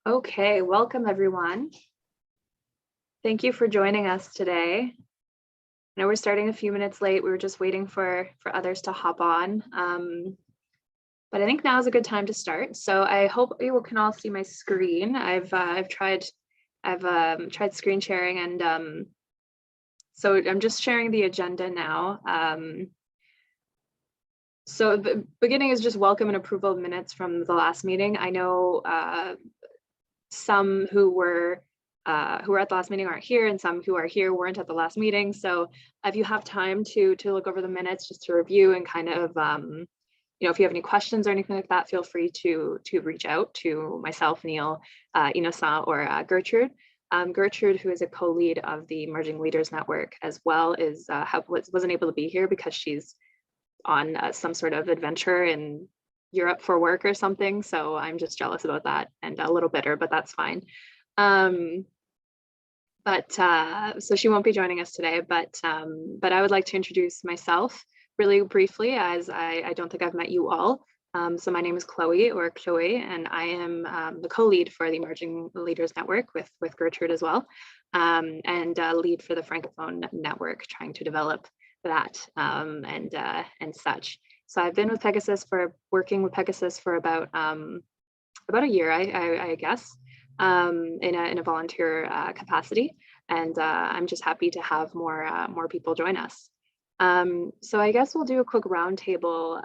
Okay, welcome everyone. Thank you for joining us today. I know we're starting a few minutes late. We were just waiting for others to hop on. But I think now is a good time to start. So I hope you can all see my screen. I've tried screen sharing, and so I'm just sharing the agenda now. So the beginning is just welcome and approval of minutes from the last meeting. I know some who were at the last meeting aren't here, and some who are here weren't at the last meeting. So if you have time to look over the minutes just to review and kind of if you have any questions or anything like that, feel free to reach out to myself, Neil, Inosa, or Gertrude. Gertrude, who is a co-lead of the Emerging Leaders Network as well, wasn't able to be here because she's on some sort of adventure in Europe for work or something. So I'm just jealous about that and a little bitter, but that's fine. So she won't be joining us today, but I would like to introduce myself really briefly, as I don't think I've met you all. So my name is Chloe, and I am the co-lead for the Emerging Leaders Network with Gertrude as well, and lead for the Francophone Network, trying to develop that and such. So I've been with Pegasus working with Pegasus for about a year, I guess, in a volunteer capacity, and I'm just happy to have more people join us. So I guess we'll do a quick roundtable.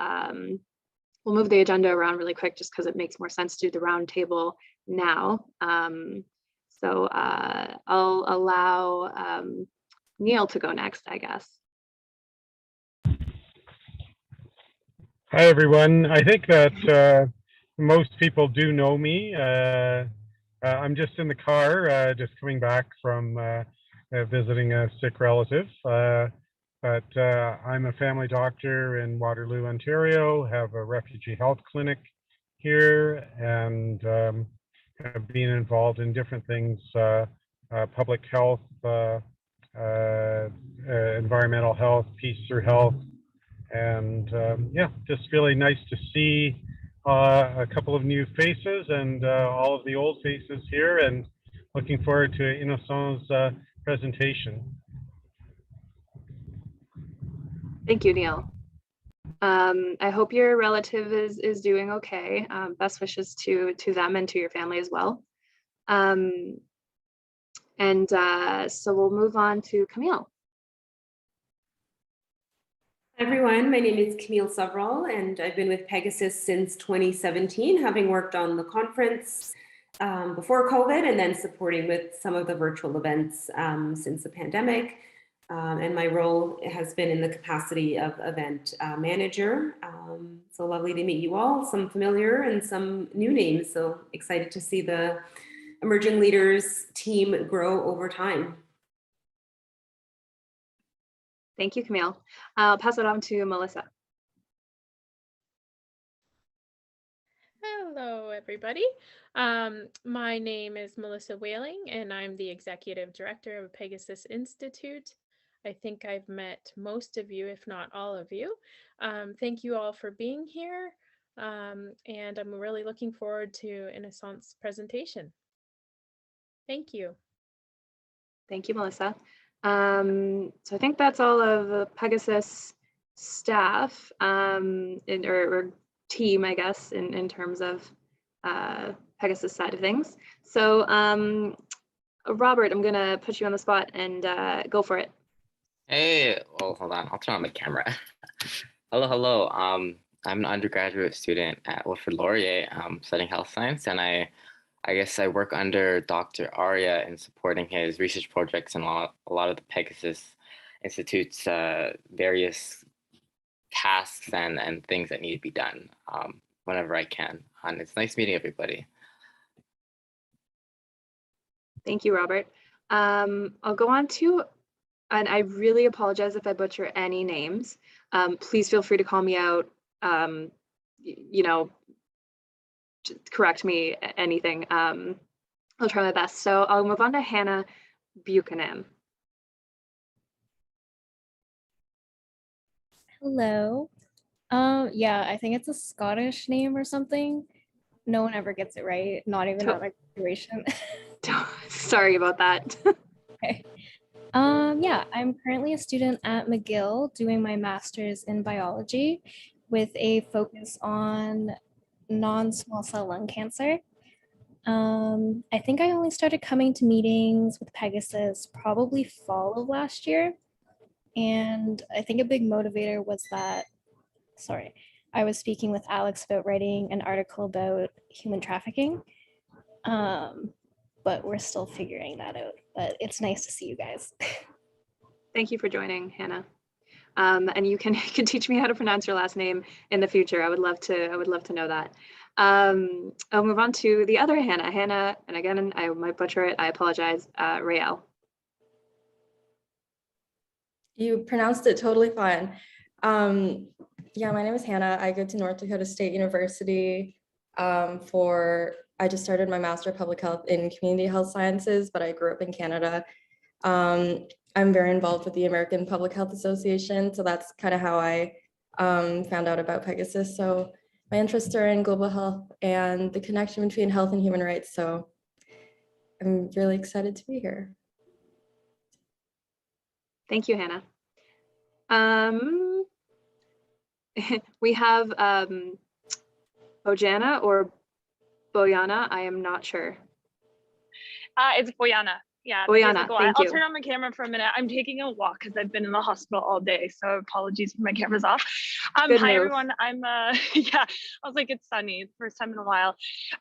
We'll move the agenda around really quick just because it makes more sense to do the roundtable now. So I'll allow Neil to go next, I guess. Hi, everyone. I think that most people do know me. I'm just in the car, just coming back from visiting a sick relative. But I'm a family doctor in Waterloo, Ontario, have a refugee health clinic here, and have been involved in different things, public health, environmental health, peace through health. And yeah, just really nice to see a couple of new faces and all of the old faces here, and looking forward to Innocent's presentation. Thank you, Neil. I hope your relative is doing okay. Best wishes to them and to your family as well. So we'll move on to Camille. Hi everyone, my name is Camille Several, and I've been with Pegasus since 2017, having worked on the conference before COVID, and then supporting with some of the virtual events since the pandemic. And my role has been in the capacity of event manager. So lovely to meet you all, some familiar and some new names. So excited to see the Emerging Leaders team grow over time. Thank you, Camille. I'll pass it on to Melissa. Hello, everybody. My name is Melissa Whaling, and I'm the Executive Director of Pegasus Institute. I think I've met most of you, if not all of you. Thank you all for being here, and I'm really looking forward to Innocent's presentation. Thank you. Thank you, Melissa. So I think that's all of the Pegasus staff or team, I guess, in terms of Pegasus side of things. So Robert, I'm gonna put you on the spot and go for it. Hey, well, hold on, I'll turn on my camera. Hello. I'm an undergraduate student at Wilfrid Laurier, studying health science, and I guess I work under Dr. Arya in supporting his research projects and a lot of the Pegasus Institute's various tasks and things that need to be done whenever I can. And it's nice meeting everybody. Thank you, Robert. I'll go on to, and I really apologize if I butcher any names. Please feel free to call me out, correct me, anything. I'll try my best. So I'll move on to Hannah Buchanan. Hello. Yeah, I think it's a Scottish name or something. no one ever gets it right, not even at my graduation. Sorry about that. Okay. Yeah, I'm currently a student at McGill doing my master's in biology with a focus on non-small cell lung cancer. I think I only started coming to meetings with Pegasus probably fall of last year. And I think a big motivator was that, sorry, I was speaking with Alex about writing an article about human trafficking. But we're still figuring that out. But it's nice to see you guys. Thank you for joining, Hannah. And you can teach me how to pronounce your last name in the future. I would love to know that. I'll move on to the other Hannah. Hannah, and again, I might butcher it. I apologize. Rael. You pronounced it totally fine. Yeah, my name is Hannah. I go to North Dakota State University I just started my Master of Public Health in Community Health Sciences, but I grew up in Canada. I'm very involved with the American Public Health Association, so that's kind of how I found out about Pegasus. So my interests are in global health and the connection between health and human rights. So I'm really excited to be here. Thank you, Hannah. We have Bojana or Boyana. I am not sure. It's Boyana. Yeah, Boyana, thank I'll you. turn on my camera for a minute. I'm taking a walk because I've been in the hospital all day, so apologies for my camera's off. Hi everyone. I'm yeah, I was like, it's sunny. It's the first time in a while.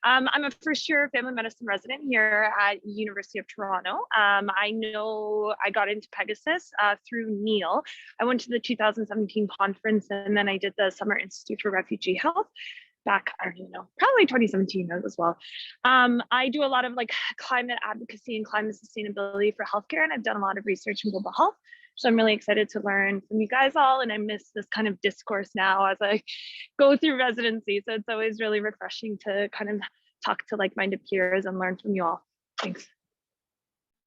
I'm a first year family medicine resident here at University of Toronto. I know I got into Pegasus through Neil. I went to the 2017 conference and then I did the Summer Institute for Refugee Health back, I don't even know, probably 2017 as well. I do a lot of like climate advocacy and climate sustainability for healthcare, and I've done a lot of research in global health. So I'm really excited to learn from you guys all, and I miss this kind of discourse now as I go through residency. So it's always really refreshing to kind of talk to like-minded peers and learn from you all. Thanks.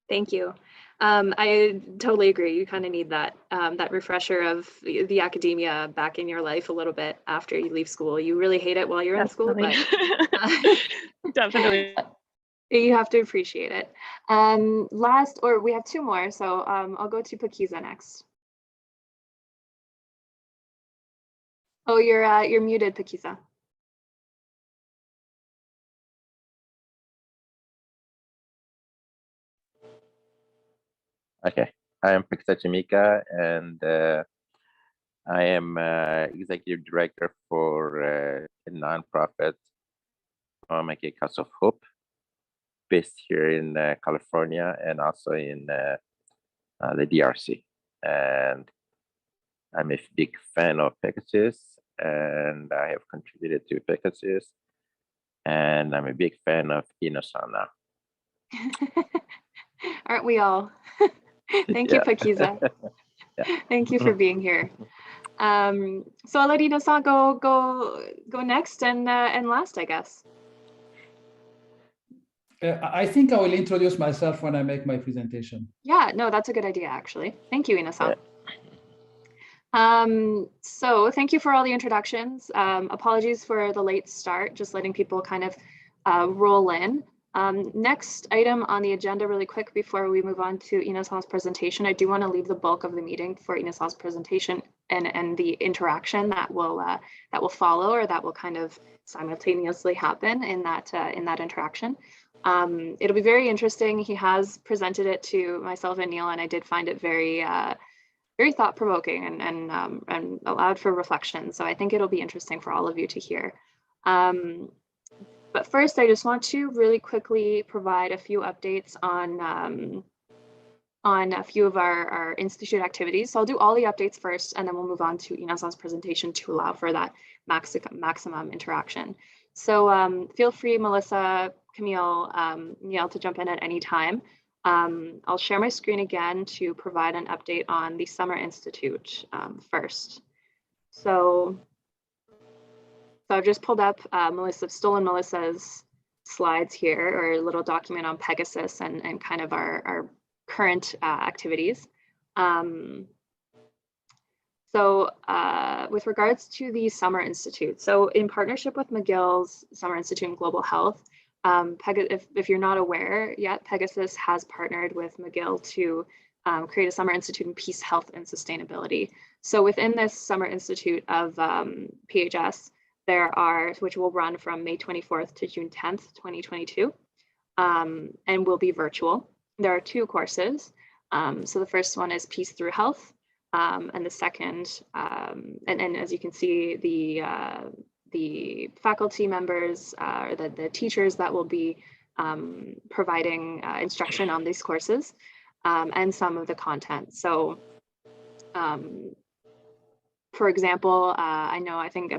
Thank you. I totally agree. You kind of need that that refresher of the academia back in your life a little bit after you leave school. You really hate it while you're in school, but definitely you have to appreciate it. We have two more, so I'll go to Pakiza next. Oh, you're muted, Pakiza. Okay, I am Pakiza Chimika, and I am executive director for a nonprofit, Make House of Hope, based here in California and also in the DRC. And I'm a big fan of Pegasus, and I have contributed to Pegasus, and I'm a big fan of Inosan now. Aren't we all? Thank you, Pakiza. Yeah. Thank you for being here. So I'll let Inosan go next and last, I guess. I think I will introduce myself when I make my presentation. Yeah, no, that's a good idea, actually. Thank you, Inosan. Yeah. So thank you for all the introductions. Apologies for the late start, just letting people kind of roll in. Next item on the agenda really quick before we move on to Inosan's presentation, I do want to leave the bulk of the meeting for Inosan's presentation and the interaction that will follow, or that will kind of simultaneously happen in that interaction. It'll be very interesting. He has presented it to myself and Neil, and I did find it very thought-provoking and allowed for reflection. So I think it'll be interesting for all of you to hear. But first, I just want to really quickly provide a few updates on a few of our institute activities. So I'll do all the updates first, and then we'll move on to Inosan's presentation to allow for that maximum interaction. So feel free, Melissa, Camille, Neil, to jump in at any time. I'll share my screen again to provide an update on the Summer Institute first. So I've just pulled up Melissa's slides here, or a little document on Pegasus and kind of our current activities. So with regards to the Summer Institute, so in partnership with McGill's Summer Institute in Global Health, if you're not aware yet, Pegasus has partnered with McGill to create a Summer Institute in Peace, Health, and Sustainability. So within this Summer Institute of PHS, there are, which will run from May 24th to June 10th, 2022, and will be virtual. There are 2 courses. So the first one is Peace Through Health, and the second, and as you can see, the faculty members, or the teachers that will be providing instruction on these courses, and some of the content. So, for example, I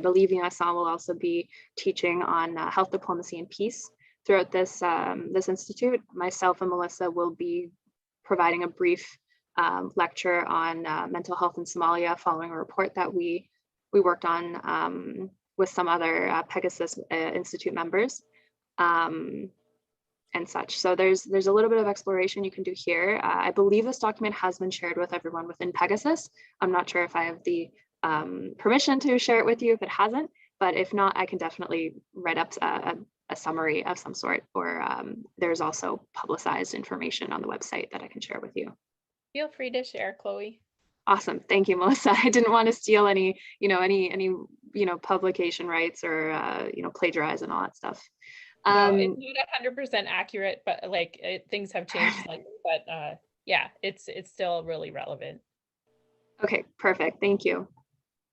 believe Vincent will also be teaching on health diplomacy and peace throughout this institute. Myself and Melissa will be providing a brief lecture on mental health in Somalia, following a report that we worked on with some other Pegasus Institute members, and such. So there's a little bit of exploration you can do here. I believe this document has been shared with everyone within Pegasus. I'm not sure if I have the permission to share it with you if it hasn't, but if not, I can definitely write up a summary of some sort, or there's also publicized information on the website that I can share with you. Feel free to share, Chloe. Awesome, thank you, Melissa. I didn't want to steal any publication rights or plagiarize and all that stuff. No, it's not 100% accurate, but things have changed slightly, but yeah, it's still really relevant. Okay, perfect, thank you.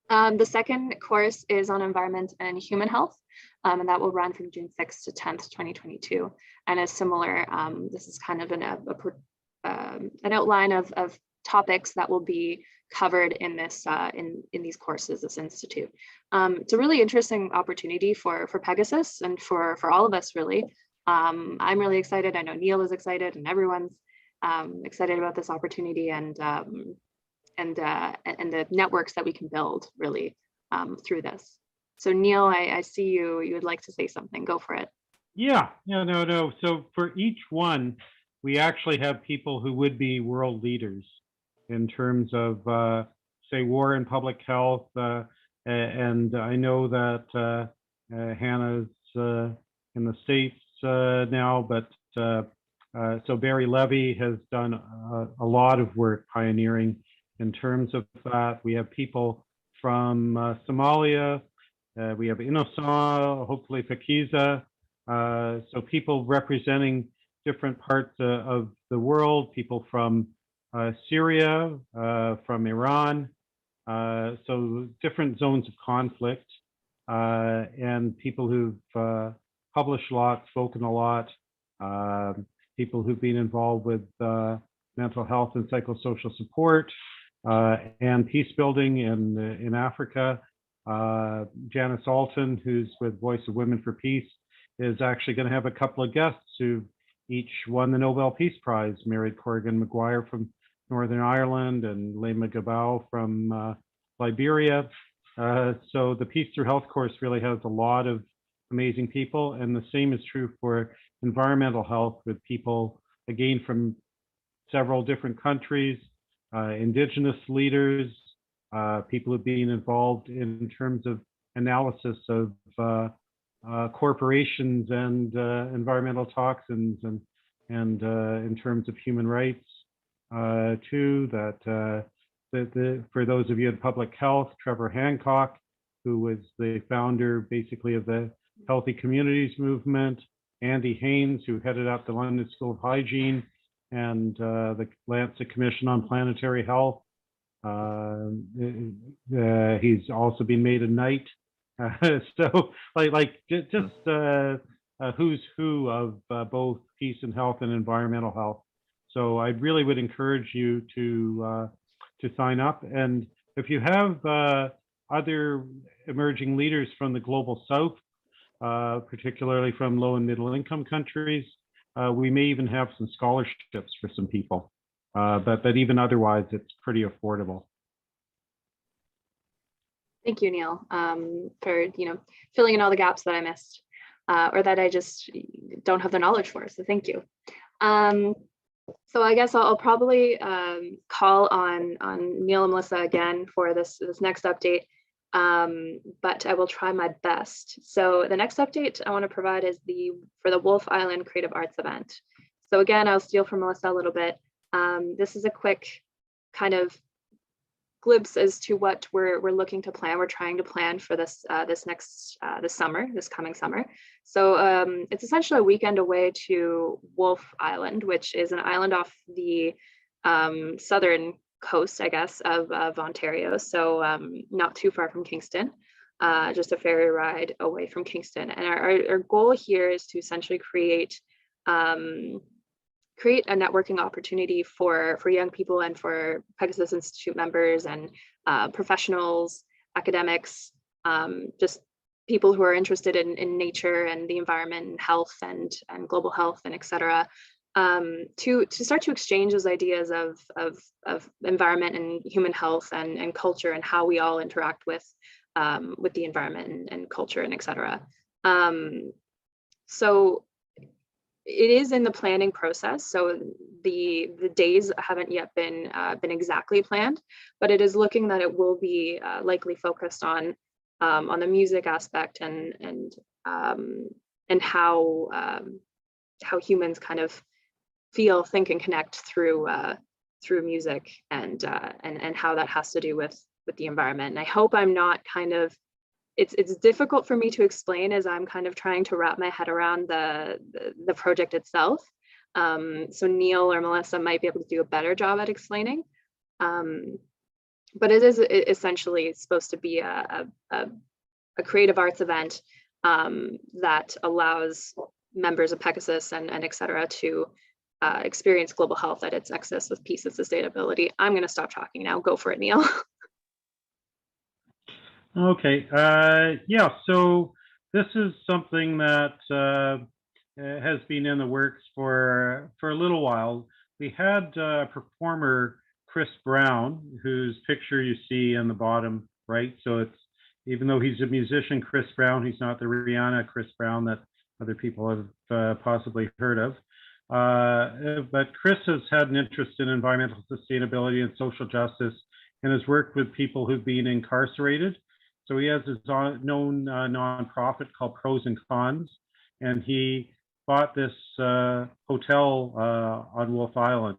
The second course is on environment and human health, and that will run from June 6th to 10th, 2022. And is similar, this is kind of an outline of topics that will be covered in this in these courses, this institute. It's a really interesting opportunity for Pegasus and for all of us, really. I'm really excited. I know Neil is excited, and everyone's excited about this opportunity, and the networks that we can build really through this. So Neil, I see you would like to say something. Go for it. Yeah, no. So for each one, we actually have people who would be world leaders in terms of, say, war and public health. And I know that Hannah's in the States now, but so Barry Levy has done a lot of work pioneering in terms of that. We have people from Somalia, we have Innocent, hopefully Fakiza, so people representing different parts of the world, people from Syria, from Iran, so different zones of conflict, and people who've published a lot, spoken a lot, people who've been involved with mental health and psychosocial support, and peace building in Africa. Janice Alton, who's with Voice of Women for Peace, is actually going to have a couple of guests who each won the Nobel Peace Prize. Mairead Corrigan Maguire from Northern Ireland and Lema Gabao from Liberia. So the Peace Through Health course really has a lot of amazing people, and the same is true for environmental health, with people again from several different countries, Indigenous leaders, people who've been involved in terms of analysis of corporations and environmental toxins, and in terms of human rights too. That for those of you in public health, Trevor Hancock, who was the founder basically of the Healthy Communities movement, Andy Haynes, who headed up the London School of Hygiene and the Lancet Commission on Planetary Health. He's also been made a knight. So just who's who of both peace and health and environmental health. So I really would encourage you to sign up. And if you have other emerging leaders from the global south, particularly from low and middle income countries, we may even have some scholarships for some people. But even otherwise, it's pretty affordable. Thank you, Neil, for filling in all the gaps that I missed, or that I just don't have the knowledge for. So thank you. So I guess I'll probably call on Neil and Melissa again for this next update, but I will try my best. So the next update I want to provide is for the Wolf Island Creative Arts event. So again, I'll steal from Melissa a little bit. This is a quick kind of glimpse as to what we're looking to plan. We're trying to plan for this this coming summer. So it's essentially a weekend away to Wolf Island, which is an island off the southern coast, I guess, of Ontario. So not too far from Kingston, just a ferry ride away from Kingston. And our goal here is to essentially create a networking opportunity for young people and for Pegasus Institute members and professionals, academics, just people who are interested in nature and the environment and health and global health and et cetera, to start to exchange those ideas of environment and human health and culture and how we all interact with the environment and culture and et cetera. So it is in the planning process, so the days haven't yet been exactly planned, but it is looking that it will be likely focused on the music aspect and how humans kind of feel, think, and connect through music and how that has to do with the environment. And I hope I'm not kind of it's difficult for me to explain as I'm kind of trying to wrap my head around the project itself. So Neil or Melissa might be able to do a better job at explaining. But it is essentially supposed to be a creative arts event that allows members of Pegasus and et cetera to experience global health at its nexus with peace and sustainability. I'm going to stop talking now. Go for it, Neil. Okay, yeah, so this is something that has been in the works for a little while. We had performer Chris Brown, whose picture you see in the bottom right. So it's, even though he's a musician, Chris Brown, he's not the Rihanna Chris Brown that other people have possibly heard of. But Chris has had an interest in environmental sustainability and social justice and has worked with people who've been incarcerated. So he has his known nonprofit called Pros and Cons, and he bought this hotel on Wolf Island.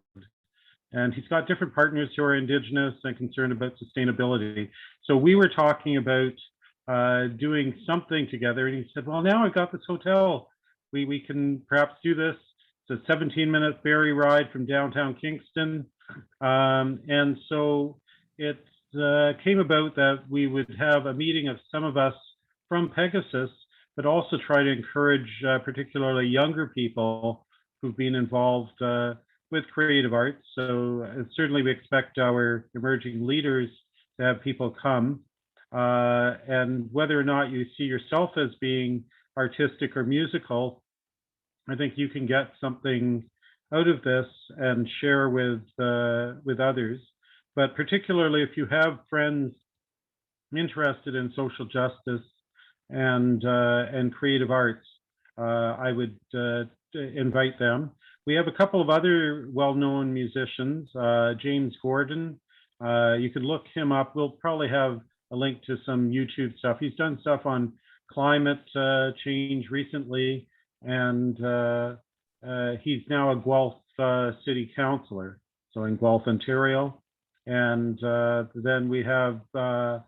And he's got different partners who are Indigenous and concerned about sustainability. So we were talking about doing something together, and he said, well, now I've got this hotel. We can perhaps do this. It's a 17-minute ferry ride from downtown Kingston. And so it came about that we would have a meeting of some of us from Pegasus, but also try to encourage particularly younger people who've been involved with creative arts. So certainly we expect our emerging leaders to have people come. And whether or not you see yourself as being artistic or musical, I think you can get something out of this and share with others. But particularly if you have friends interested in social justice and creative arts, I would invite them. We have a couple of other well-known musicians, James Gordon. You could look him up. We'll probably have a link to some YouTube stuff. He's done stuff on climate change recently, and he's now a Guelph city councillor, so in Guelph, Ontario. And then we have Bob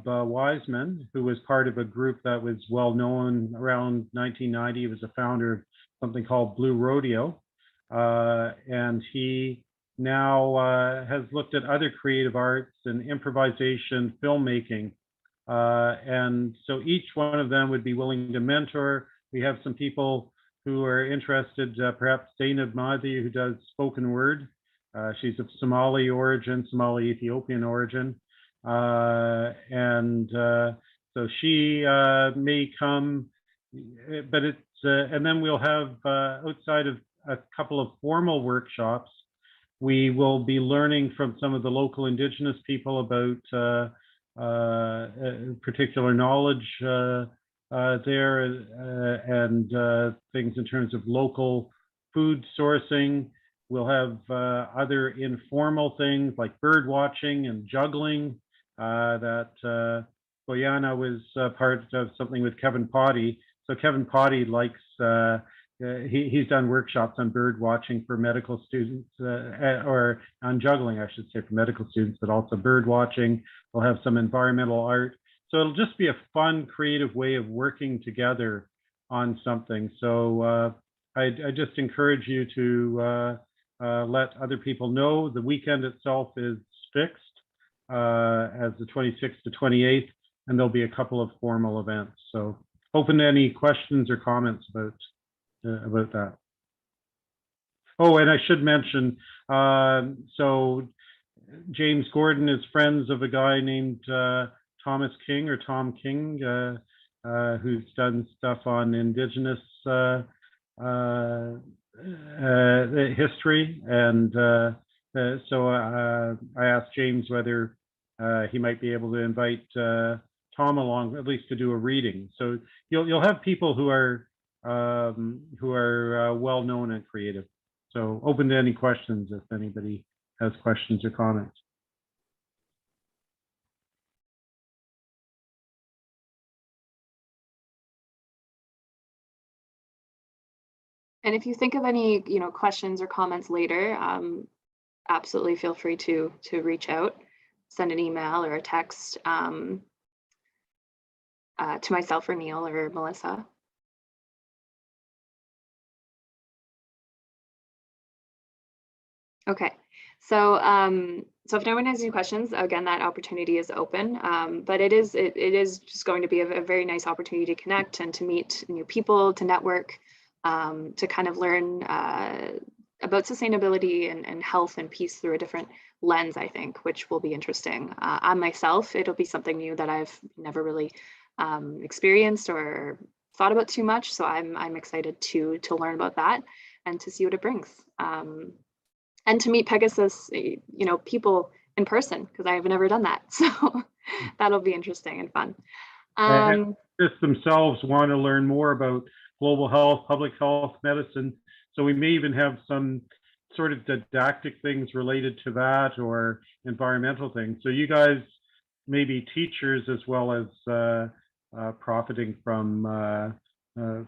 Wiseman, who was part of a group that was well known around 1990. He was a founder of something called Blue Rodeo. And he now has looked at other creative arts and improvisation, filmmaking. And so each one of them would be willing to mentor. We have some people who are interested, perhaps Zainab Mahdi, who does spoken word. She's of Somali origin, Somali Ethiopian origin. And so she may come, but it's, and then we'll have, outside of a couple of formal workshops, we will be learning from some of the local Indigenous people about particular knowledge there and things in terms of local food sourcing. We'll have other informal things like bird watching and juggling that Boyana was part of something with Kevin Potty. So Kevin Potty likes, he's done workshops on bird watching for medical students, or on juggling, I should say, for medical students, but also bird watching. We'll have some environmental art. So it'll just be a fun, creative way of working together on something. So I just encourage you to let other people know. The weekend itself is fixed as the 26th to 28th, and there'll be a couple of formal events. So open to any questions or comments about that. Oh, and I should mention, so James Gordon is friends of a guy named Thomas King, or Tom King, who's done stuff on Indigenous history. And so I asked James whether he might be able to invite Tom along, at least to do a reading. So you'll have people who are well known and creative. So open to any questions if anybody has questions or comments. And if you think of any, questions or comments later, absolutely feel free to reach out, send an email or a text to myself or Neil or Melissa. Okay, so so if no one has any questions, again, that opportunity is open. But it is just going to be a very nice opportunity to connect and to meet new people, to network, to kind of learn about sustainability and health and peace through a different lens, I think, which will be interesting. On myself, it'll be something new that I've never really experienced or thought about too much. So I'm excited to learn about that and to see what it brings. And to meet Pegasus, people in person, because I've never done that. So that'll be interesting and fun. Just themselves want to learn more about global health, public health, medicine. So we may even have some sort of didactic things related to that, or environmental things. So you guys may be teachers as well as profiting from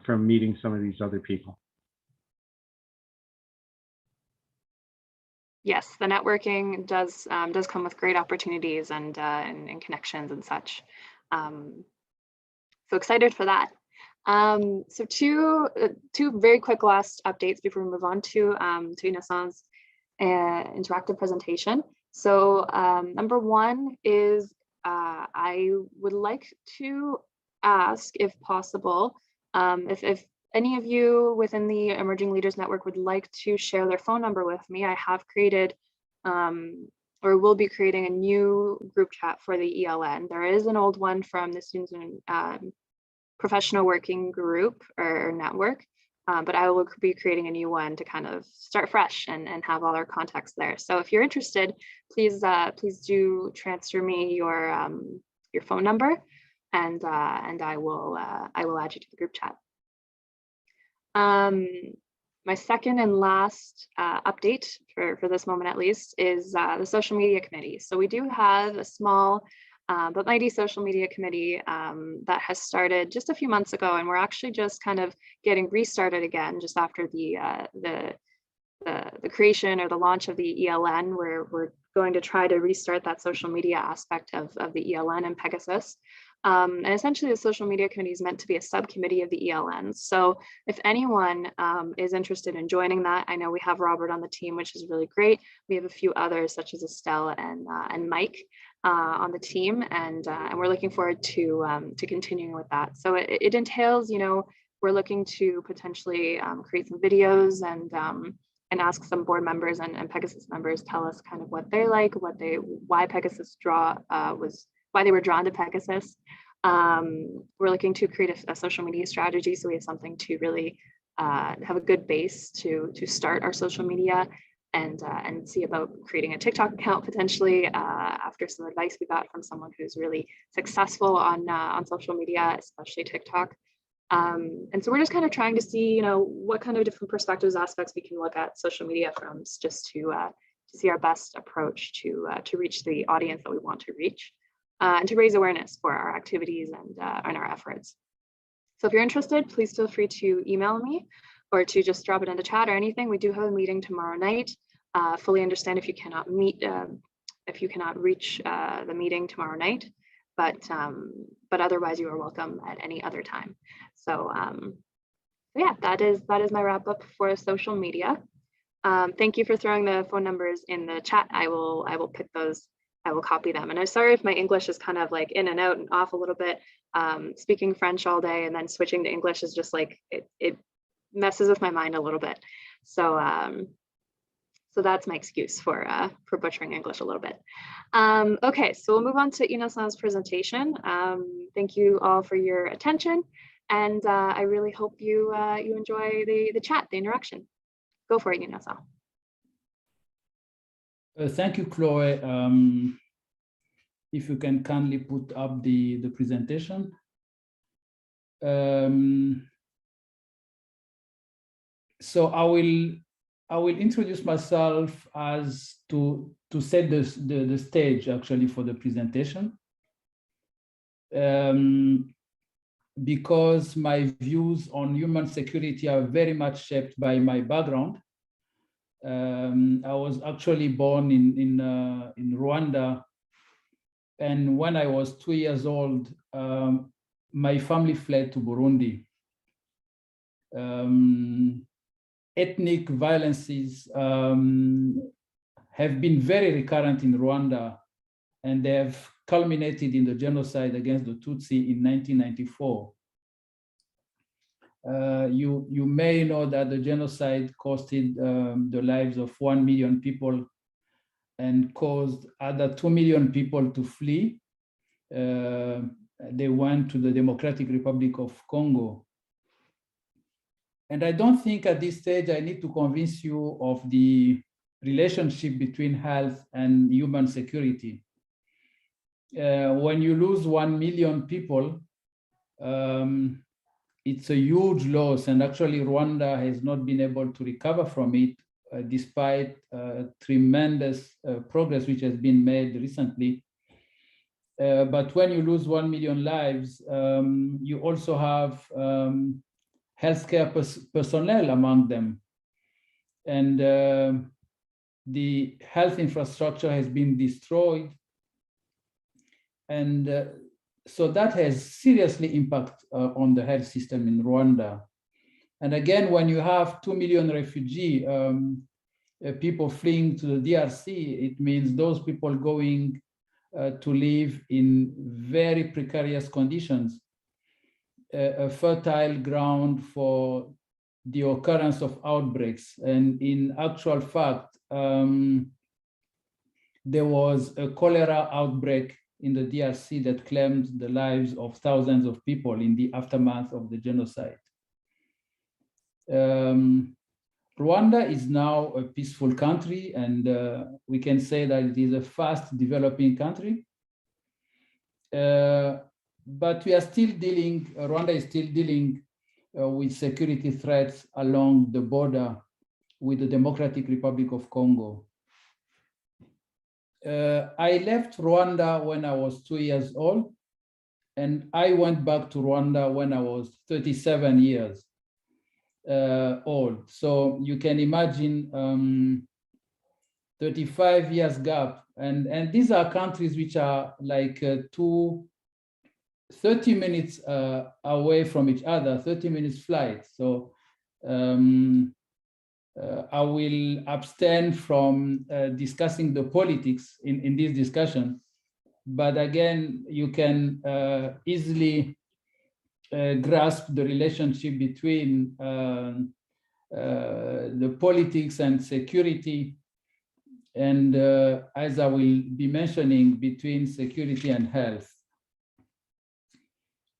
meeting some of these other people. Yes, the networking does come with great opportunities and connections and such. So excited for that. So two very quick last updates before we move on to Innocent's interactive presentation. So number one is I would like to ask, if possible, if any of you within the Emerging Leaders Network would like to share their phone number with me. I have created or will be creating a new group chat for the ELN. There is an old one from the Students and Professional Working Group or network, but I will be creating a new one to kind of start fresh and have all our contacts there. So if you're interested, please do transfer me your phone number, and I will add you to the group chat. My second and last update for this moment, at least, is the social media committee. So we do have a small but mighty social media committee that has started just a few months ago, and we're actually just kind of getting restarted again just after the creation or the launch of the ELN. We're going to try to restart that social media aspect of the ELN and Pegasus. And essentially the social media committee is meant to be a subcommittee of the ELN. So if anyone is interested in joining that, I know we have Robert on the team, which is really great. We have a few others such as Estelle and Mike on the team, and we're looking forward to continuing with that. So it entails, we're looking to potentially create some videos and ask some board members and Pegasus members tell us kind of what they like, why Pegasus why they were drawn to Pegasus. We're looking to create a social media strategy, so we have something to really have a good base to start our social media, and see about creating a TikTok account potentially after some advice we got from someone who's really successful on social media, especially TikTok. And so we're just kind of trying to see, you know, what kind of different perspectives, aspects we can look at social media from, just to see our best approach to reach the audience that we want to reach, and to raise awareness for our activities and our efforts. So if you're interested, please feel free to email me or to just drop it in the chat or anything. We do have a meeting tomorrow night. Fully understand if you cannot meet, if you cannot reach the meeting tomorrow night, but otherwise you are welcome at any other time. So yeah, that is my wrap up for social media. Thank you for throwing the phone numbers in the chat. I will pick those. I will copy them. And I'm sorry if my English is kind of like in and out and off a little bit. Speaking French all day and then switching to English is just like, it messes with my mind a little bit. So so that's my excuse for butchering English a little bit. Okay, so we'll move on to Innocent's presentation. Thank you all for your attention, and I really hope you you enjoy the chat, the interaction. Go for it, Innocent. Thank you, Chloe. If you can kindly put up the presentation. So I will introduce myself as to set the stage actually for the presentation. Because my views on human security are very much shaped by my background. I was actually born in Rwanda, and when I was 2 years old, my family fled to Burundi. Ethnic violences have been very recurrent in Rwanda, and they have culminated in the genocide against the Tutsi in 1994. You may know that the genocide costed the lives of 1 million people and caused other 2 million people to flee. They went to the Democratic Republic of Congo. And I don't think at this stage I need to convince you of the relationship between health and human security. When you lose 1 million people, it's a huge loss, and actually Rwanda has not been able to recover from it, despite tremendous progress which has been made recently. But when you lose 1 million lives, you also have healthcare personnel among them. And the health infrastructure has been destroyed. And so that has seriously impact on the health system in Rwanda. And again, when you have 2 million refugee people fleeing to the DRC, it means those people going to live in very precarious conditions, a fertile ground for the occurrence of outbreaks. And in actual fact, there was a cholera outbreak in the DRC that claimed the lives of thousands of people in the aftermath of the genocide. Rwanda is now a peaceful country, and we can say that it is a fast developing country. But we are still dealing, Rwanda is still dealing with security threats along the border with the Democratic Republic of Congo. I left Rwanda when I was 2 years old, and I went back to Rwanda when I was 37 years old. So you can imagine 35 years gap. And these are countries which are like 30 minutes away from each other, 30 minutes flight. So I will abstain from discussing the politics in this discussion. But again, you can easily grasp the relationship between the politics and security, and as I will be mentioning, between security and health.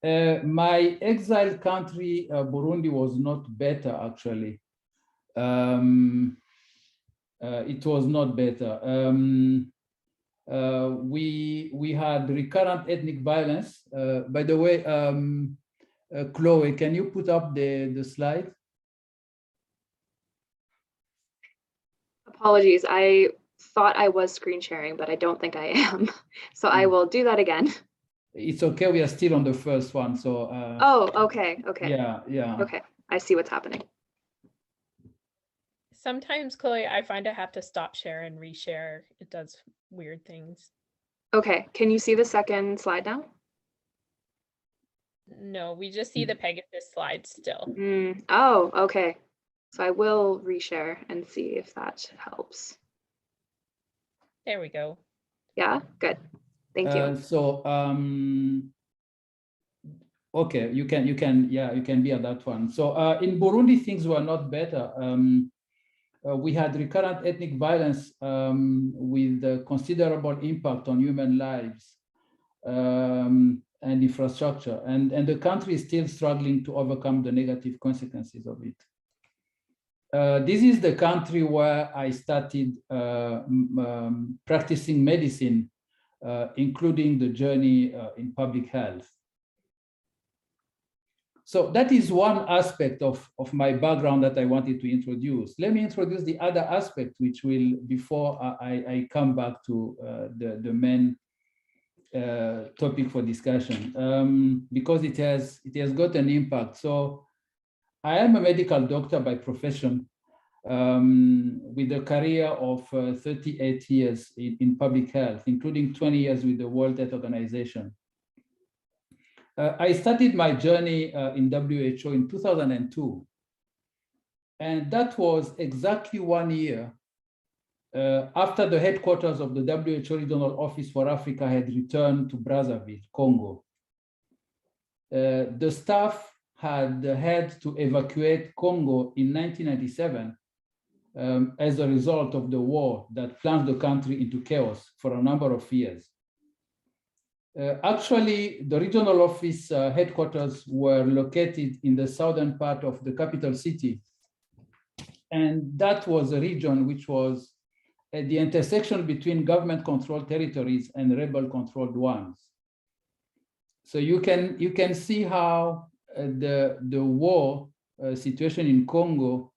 My exiled country, Burundi, was not better, actually. It was not better. We had recurrent ethnic violence. By the way, Chloe, can you put up the slide? Apologies, I thought I was screen sharing, but I don't think I am. So I will do that again. It's okay, we are still on the first one, so. Oh, okay, okay. Yeah. Okay, I see what's happening. Sometimes, Chloe, I find I have to stop share and reshare. It does weird things. Okay, can you see the second slide now? No, we just see the Pegasus slide still. Oh, okay. So I will reshare and see if that helps. There we go. Yeah, good. Thank you. So okay, you can be on that one. So in Burundi, things were not better. We had recurrent ethnic violence with considerable impact on human lives and infrastructure, and the country is still struggling to overcome the negative consequences of it. This is the country where I started practicing medicine, including the journey in public health. So that is one aspect of my background that I wanted to introduce. Let me introduce the other aspect, which will, before I come back to the main topic for discussion, because it has got an impact. So I am a medical doctor by profession, with a career of 38 years in public health, including 20 years with the World Health Organization. I started my journey in WHO in 2002. And that was exactly 1 year after the headquarters of the WHO Regional Office for Africa had returned to Brazzaville, Congo. The staff had to evacuate Congo in 1997 as a result of the war that plunged the country into chaos for a number of years. Actually, the regional office headquarters were located in the southern part of the capital city. And that was a region which was at the intersection between government-controlled territories and rebel-controlled ones. So you can see how the war situation in Congo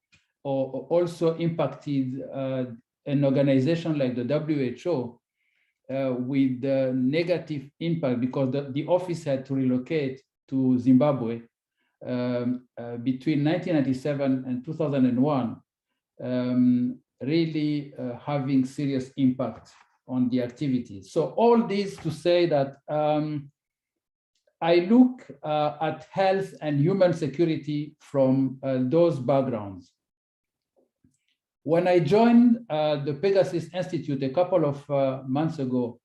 also impacted an organization like the WHO with the negative impact, because the office had to relocate to Zimbabwe between 1997 and 2001, really having serious impact on the activities. So all this to say that I look at health and human security from those backgrounds. When I joined the Pegasus Institute a couple of months ago,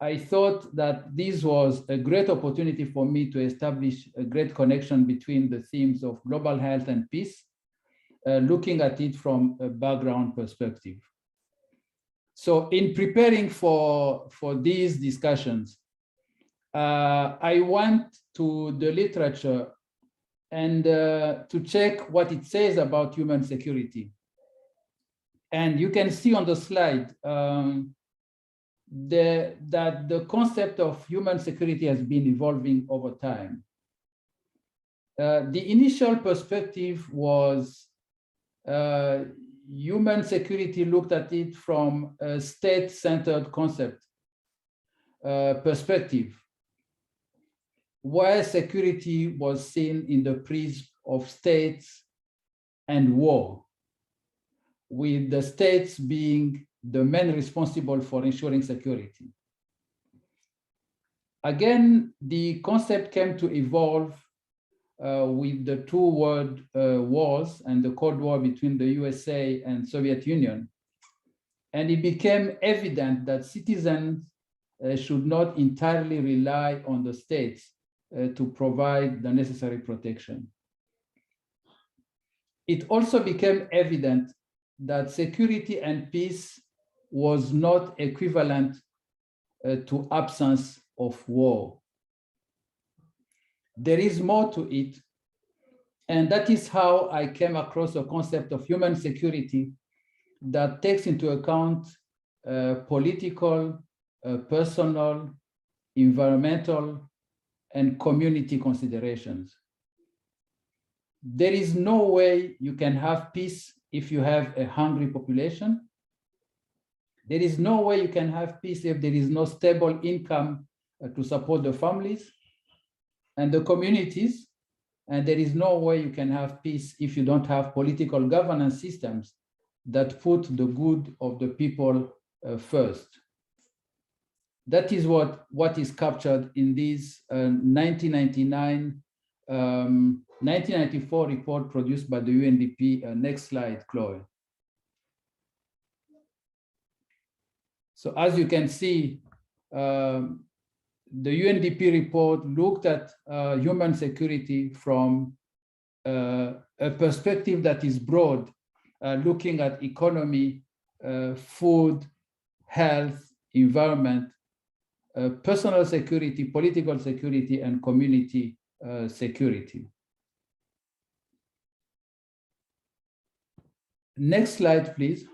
I thought that this was a great opportunity for me to establish a great connection between the themes of global health and peace, looking at it from a background perspective. So in preparing for these discussions, I went to the literature and to check what it says about human security. And you can see on the slide that the concept of human security has been evolving over time. The initial perspective was human security looked at it from a state-centered concept perspective, where security was seen in the prism of states and war, with the states being the men responsible for ensuring security. Again, the concept came to evolve with the two world wars and the Cold War between the USA and Soviet Union. And it became evident that citizens should not entirely rely on the states to provide the necessary protection. It also became evident that security and peace was not equivalent to absence of war. There is more to it, and that is how I came across a concept of human security that takes into account political, personal, environmental, and community considerations. There is no way you can have peace if you have a hungry population. There is no way you can have peace if there is no stable income to support the families and the communities. And there is no way you can have peace if you don't have political governance systems that put the good of the people first. That is what is captured in this 1994 report produced by the UNDP. Next slide, Chloe. So as you can see, the UNDP report looked at human security from a perspective that is broad, looking at economy, food, health, environment, personal security, political security, and community security. Next slide, please.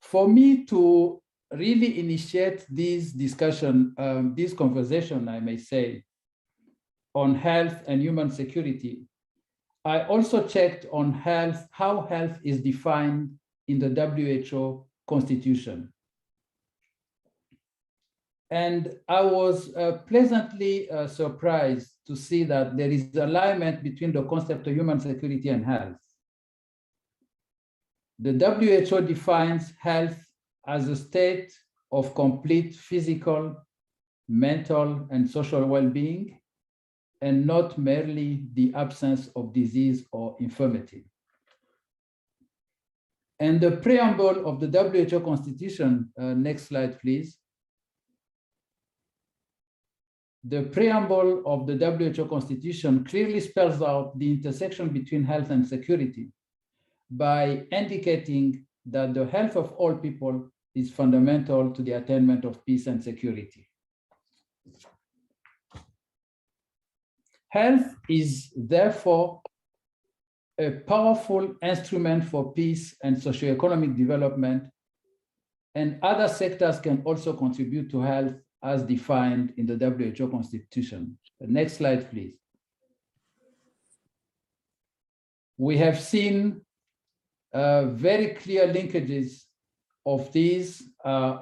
For me to really initiate this discussion, this conversation, I may say, on health and human security, I also checked on health, how health is defined in the WHO Constitution. And I was pleasantly surprised to see that there is alignment between the concept of human security and health. The WHO defines health as a state of complete physical, mental, and social well-being, and not merely the absence of disease or infirmity. And the preamble of the WHO Constitution, next slide, please. The preamble of the WHO Constitution clearly spells out the intersection between health and security by indicating that the health of all people is fundamental to the attainment of peace and security. Health is therefore a powerful instrument for peace and socioeconomic development, and other sectors can also contribute to health as defined in the WHO Constitution. The next slide, please. We have seen very clear linkages of these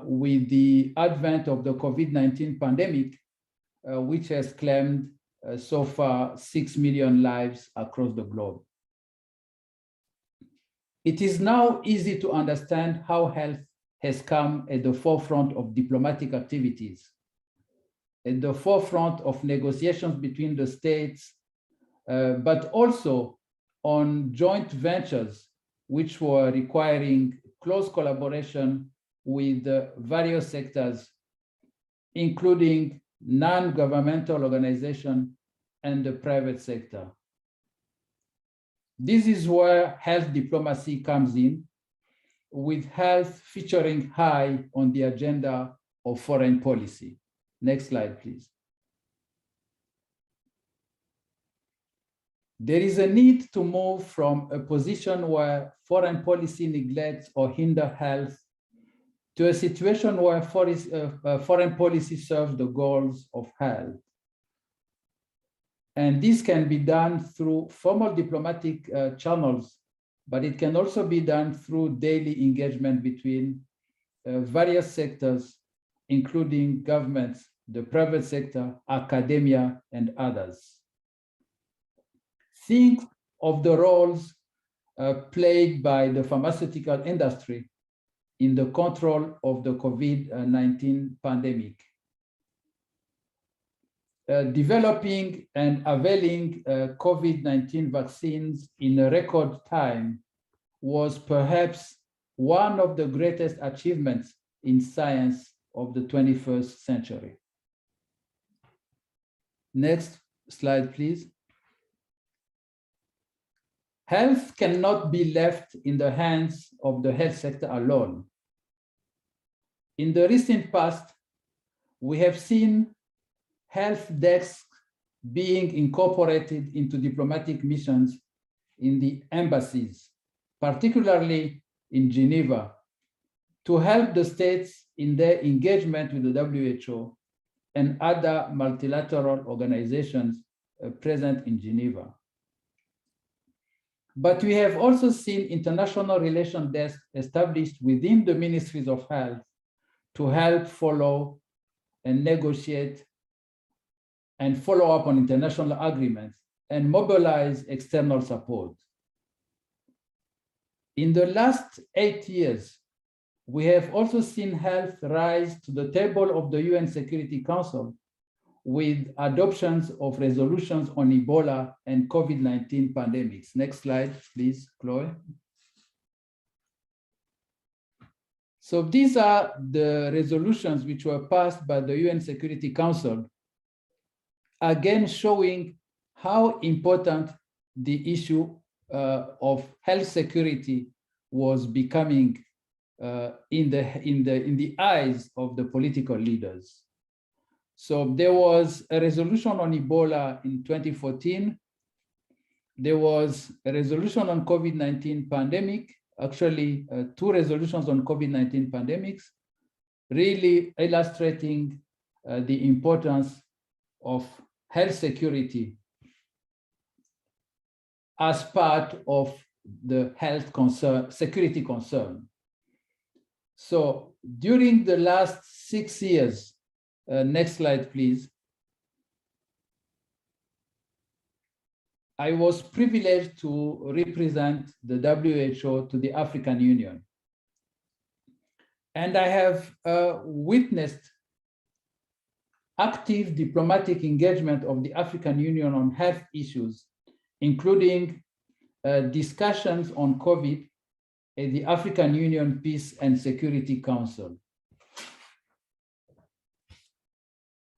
with the advent of the COVID-19 pandemic, which has claimed so far 6 million lives across the globe. It is now easy to understand how health has come at the forefront of diplomatic activities, at the forefront of negotiations between the states, but also on joint ventures which were requiring close collaboration with various sectors, including non-governmental organizations and the private sector. This is where health diplomacy comes in, with health featuring high on the agenda of foreign policy. Next slide, please. There is a need to move from a position where foreign policy neglects or hinders health to a situation where foreign policy serves the goals of health. And this can be done through formal diplomatic channels, but it can also be done through daily engagement between various sectors, including governments, the private sector, academia, and others. Think of the roles played by the pharmaceutical industry in the control of the COVID-19 pandemic. Developing and availing COVID-19 vaccines in a record time was perhaps one of the greatest achievements in science of the 21st century. Next slide, please. Health cannot be left in the hands of the health sector alone. In the recent past, we have seen health desks being incorporated into diplomatic missions in the embassies, particularly in Geneva, to help the states in their engagement with the WHO and other multilateral organizations present in Geneva. But we have also seen international relations desks established within the Ministries of Health to help follow and negotiate and follow up on international agreements and mobilize external support. In the last 8 years, we have also seen health rise to the table of the UN Security Council with adoptions of resolutions on Ebola and COVID-19 pandemics. Next slide, please, Chloe. So these are the resolutions which were passed by the UN Security Council, again showing how important the issue of health security was becoming in the eyes of the political leaders. So there was a resolution on Ebola in 2014. There was a resolution on COVID-19 pandemic, actually 2 resolutions on COVID-19 pandemics, really illustrating the importance of health security as part of the health concern, security concern. So during the last 6 years, next slide, please. I was privileged to represent the WHO to the African Union. And I have witnessed active diplomatic engagement of the African Union on health issues, including discussions on COVID at the African Union Peace and Security Council.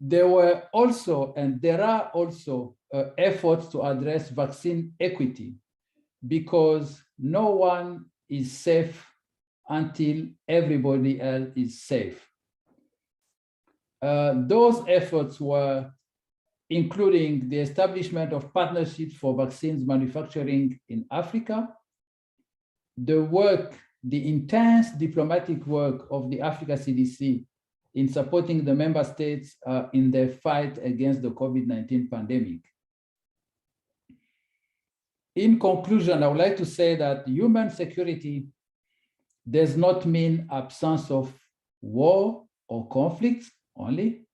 There were also, and there are also, efforts to address vaccine equity, because no one is safe until everybody else is safe. Those efforts were including the establishment of partnerships for vaccines manufacturing in Africa, the intense diplomatic work of the Africa CDC in supporting the member states in their fight against the COVID-19 pandemic. In conclusion, I would like to say that human security does not mean absence of war or conflicts only,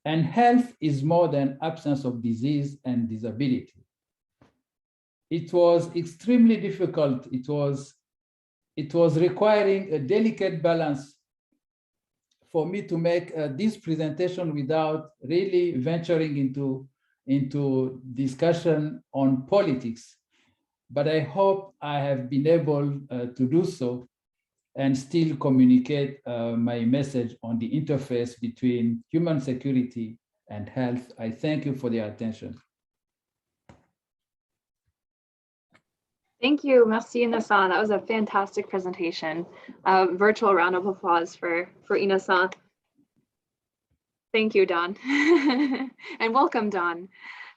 and health is more than absence of disease and disability. It was extremely difficult. It was requiring a delicate balance for me to make this presentation without really venturing into discussion on politics. But I hope I have been able to do so and still communicate my message on the interface between human security and health. I thank you for the attention. Thank you, merci Innocent. That was a fantastic presentation. Virtual round of applause for Innocent. Thank you, Don, and welcome, Don.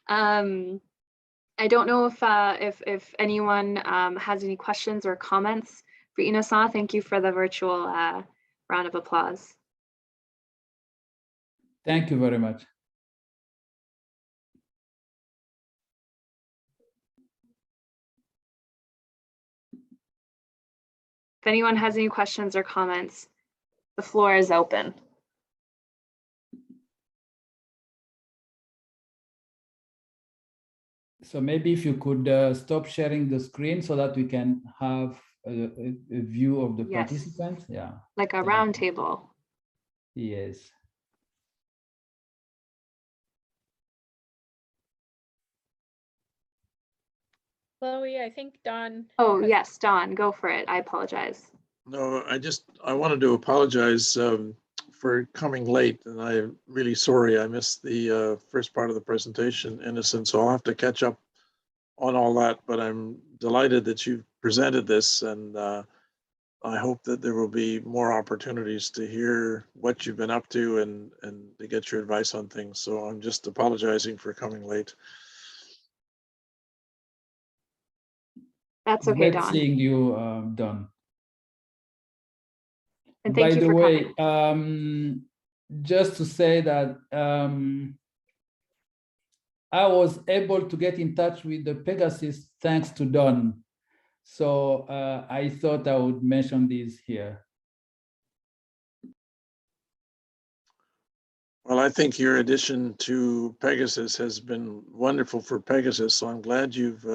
I don't know if anyone has any questions or comments for Innocent. Thank you for the virtual round of applause. Thank you very much. If anyone has any questions or comments, the floor is open. So maybe if you could stop sharing the screen so that we can have a view of the participants. Yeah. Like a round table. Yes. Chloe, I think Don. Oh, yes, Don, go for it. I apologize. No, I wanted to apologize for coming late, and I'm really sorry I missed the first part of the presentation, Innocent, so I'll have to catch up on all that, but I'm delighted that you've presented this, and I hope that there will be more opportunities to hear what you've been up to and to get your advice on things. So I'm just apologizing for coming late. That's okay, Great Don. seeing you, Don. And thank By you the for way, coming. just to say that I was able to get in touch with the Pegasus thanks to Don. So I thought I would mention this here. Well, I think your addition to Pegasus has been wonderful for Pegasus. So I'm glad you've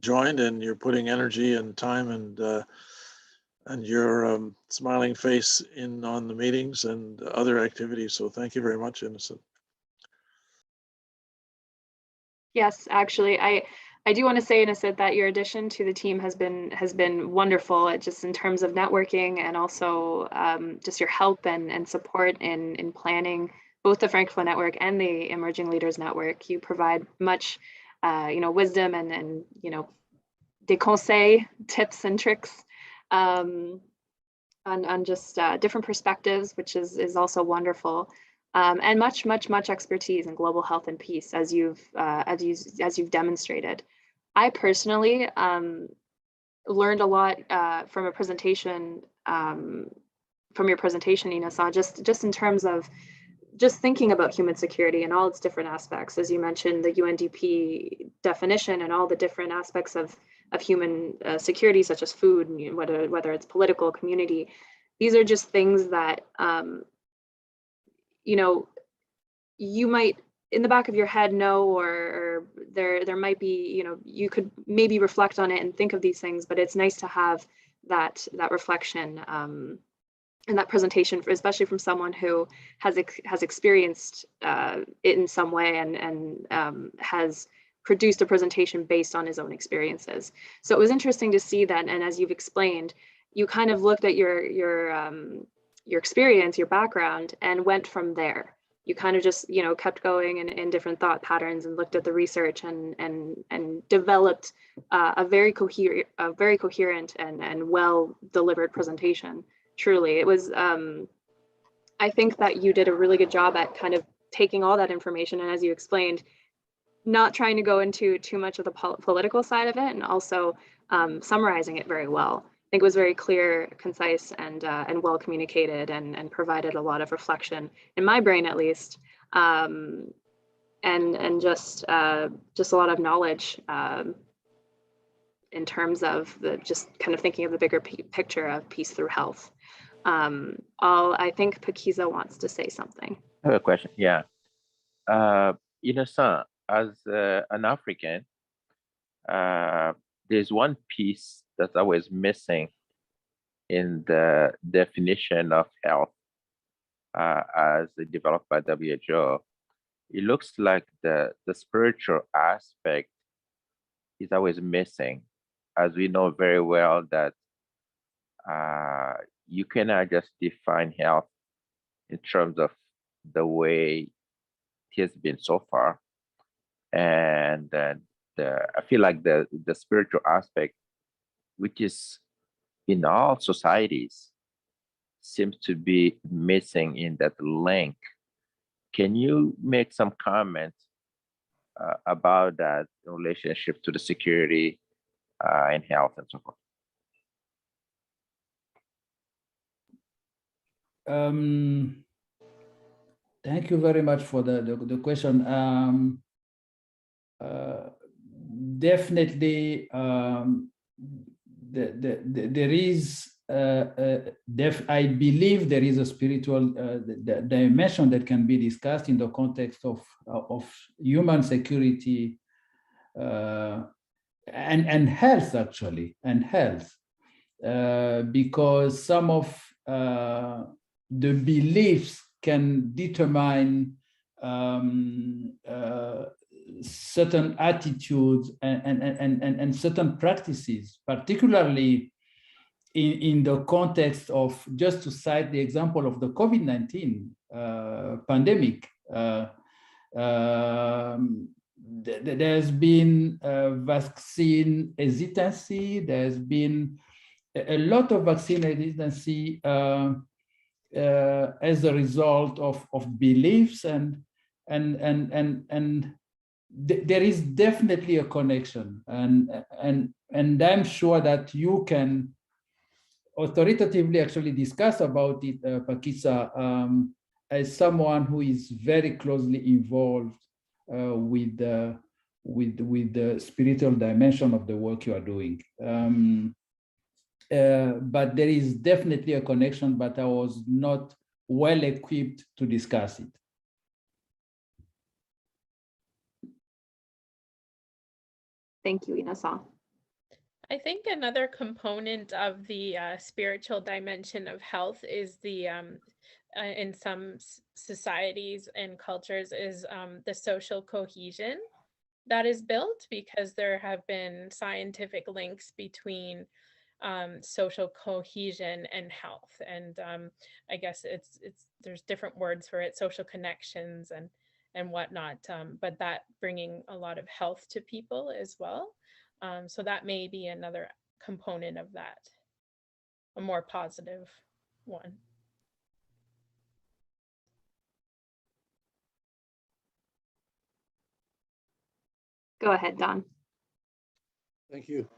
joined and you're putting energy and time and your smiling face in on the meetings and other activities. So thank you very much, Innocent. Yes, actually, I do want to say, Innocent, that your addition to the team has been wonderful, just in terms of networking and also just your help and support in planning both the Francophone Network and the Emerging Leaders Network. You provide much, wisdom and des conseils, tips and tricks on just different perspectives, which is also wonderful. And much expertise in global health and peace, as you've demonstrated. I personally learned a lot from a presentation, from your presentation, Ina-san, just in terms of just thinking about human security and all its different aspects. As you mentioned, the UNDP definition and all the different aspects of human security, such as food, and whether it's political, community. These are just things that you might in the back of your head know, or there might be, you could maybe reflect on it and think of these things, but it's nice to have that reflection and that presentation, especially from someone who has experienced it in some way and has produced a presentation based on his own experiences. So it was interesting to see that, and as you've explained, you kind of looked at your experience, your background, and went from there. You kind of just, kept going in different thought patterns and looked at the research and developed a very coherent and well delivered presentation. Truly, it was. I think that you did a really good job at kind of taking all that information, and as you explained, not trying to go into too much of the political side of it, and also summarizing it very well. I think it was very clear, concise, and well communicated, and provided a lot of reflection in my brain, at least, and just a lot of knowledge in terms of just kind of thinking of the bigger picture of peace through health. I think Pakiza wants to say something. I have a question. Yeah, Ina-san, as an African, there's one piece that's always missing in the definition of health as developed by WHO. It looks like the spiritual aspect is always missing, as we know very well that you cannot just define health in terms of the way it has been so far. And I feel like the spiritual aspect, which is in all societies, seems to be missing in that link. Can you make some comment about that relationship to the security and health and so forth? Thank you very much for the question. Definitely, there is, I believe there is a spiritual dimension that can be discussed in the context of human security and health, actually, and health, because some of the beliefs can determine certain attitudes and certain practices, particularly in the context of, just to cite the example of the COVID-19 pandemic. There's been vaccine hesitancy. There's been a lot of vaccine hesitancy as a result of beliefs, and there is definitely a connection, and I'm sure that you can authoritatively actually discuss about it, Pakiza, as someone who is very closely involved with the spiritual dimension of the work you are doing. But there is definitely a connection, but I was not well equipped to discuss it. Thank you, Inasa. I think another component of the spiritual dimension of health is the in some societies and cultures is the social cohesion that is built, because there have been scientific links between social cohesion and health, and I guess there's different words for it, social connections and whatnot, but that bringing a lot of health to people as well. So that may be another component of that, a more positive one. Go ahead, Don. Thank you.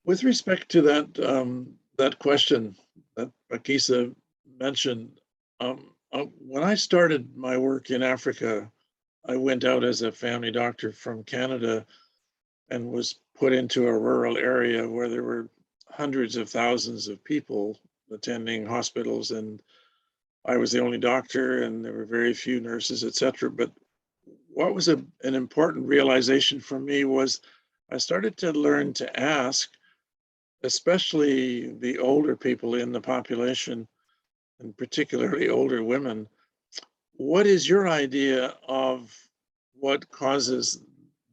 With respect to that question that Akisa mentioned, when I started my work in Africa, I went out as a family doctor from Canada and was put into a rural area where there were hundreds of thousands of people attending hospitals, and I was the only doctor, and there were very few nurses, etc. But what was an important realization for me was I started to learn to ask, especially the older people in the population, and particularly older women, what is your idea of what causes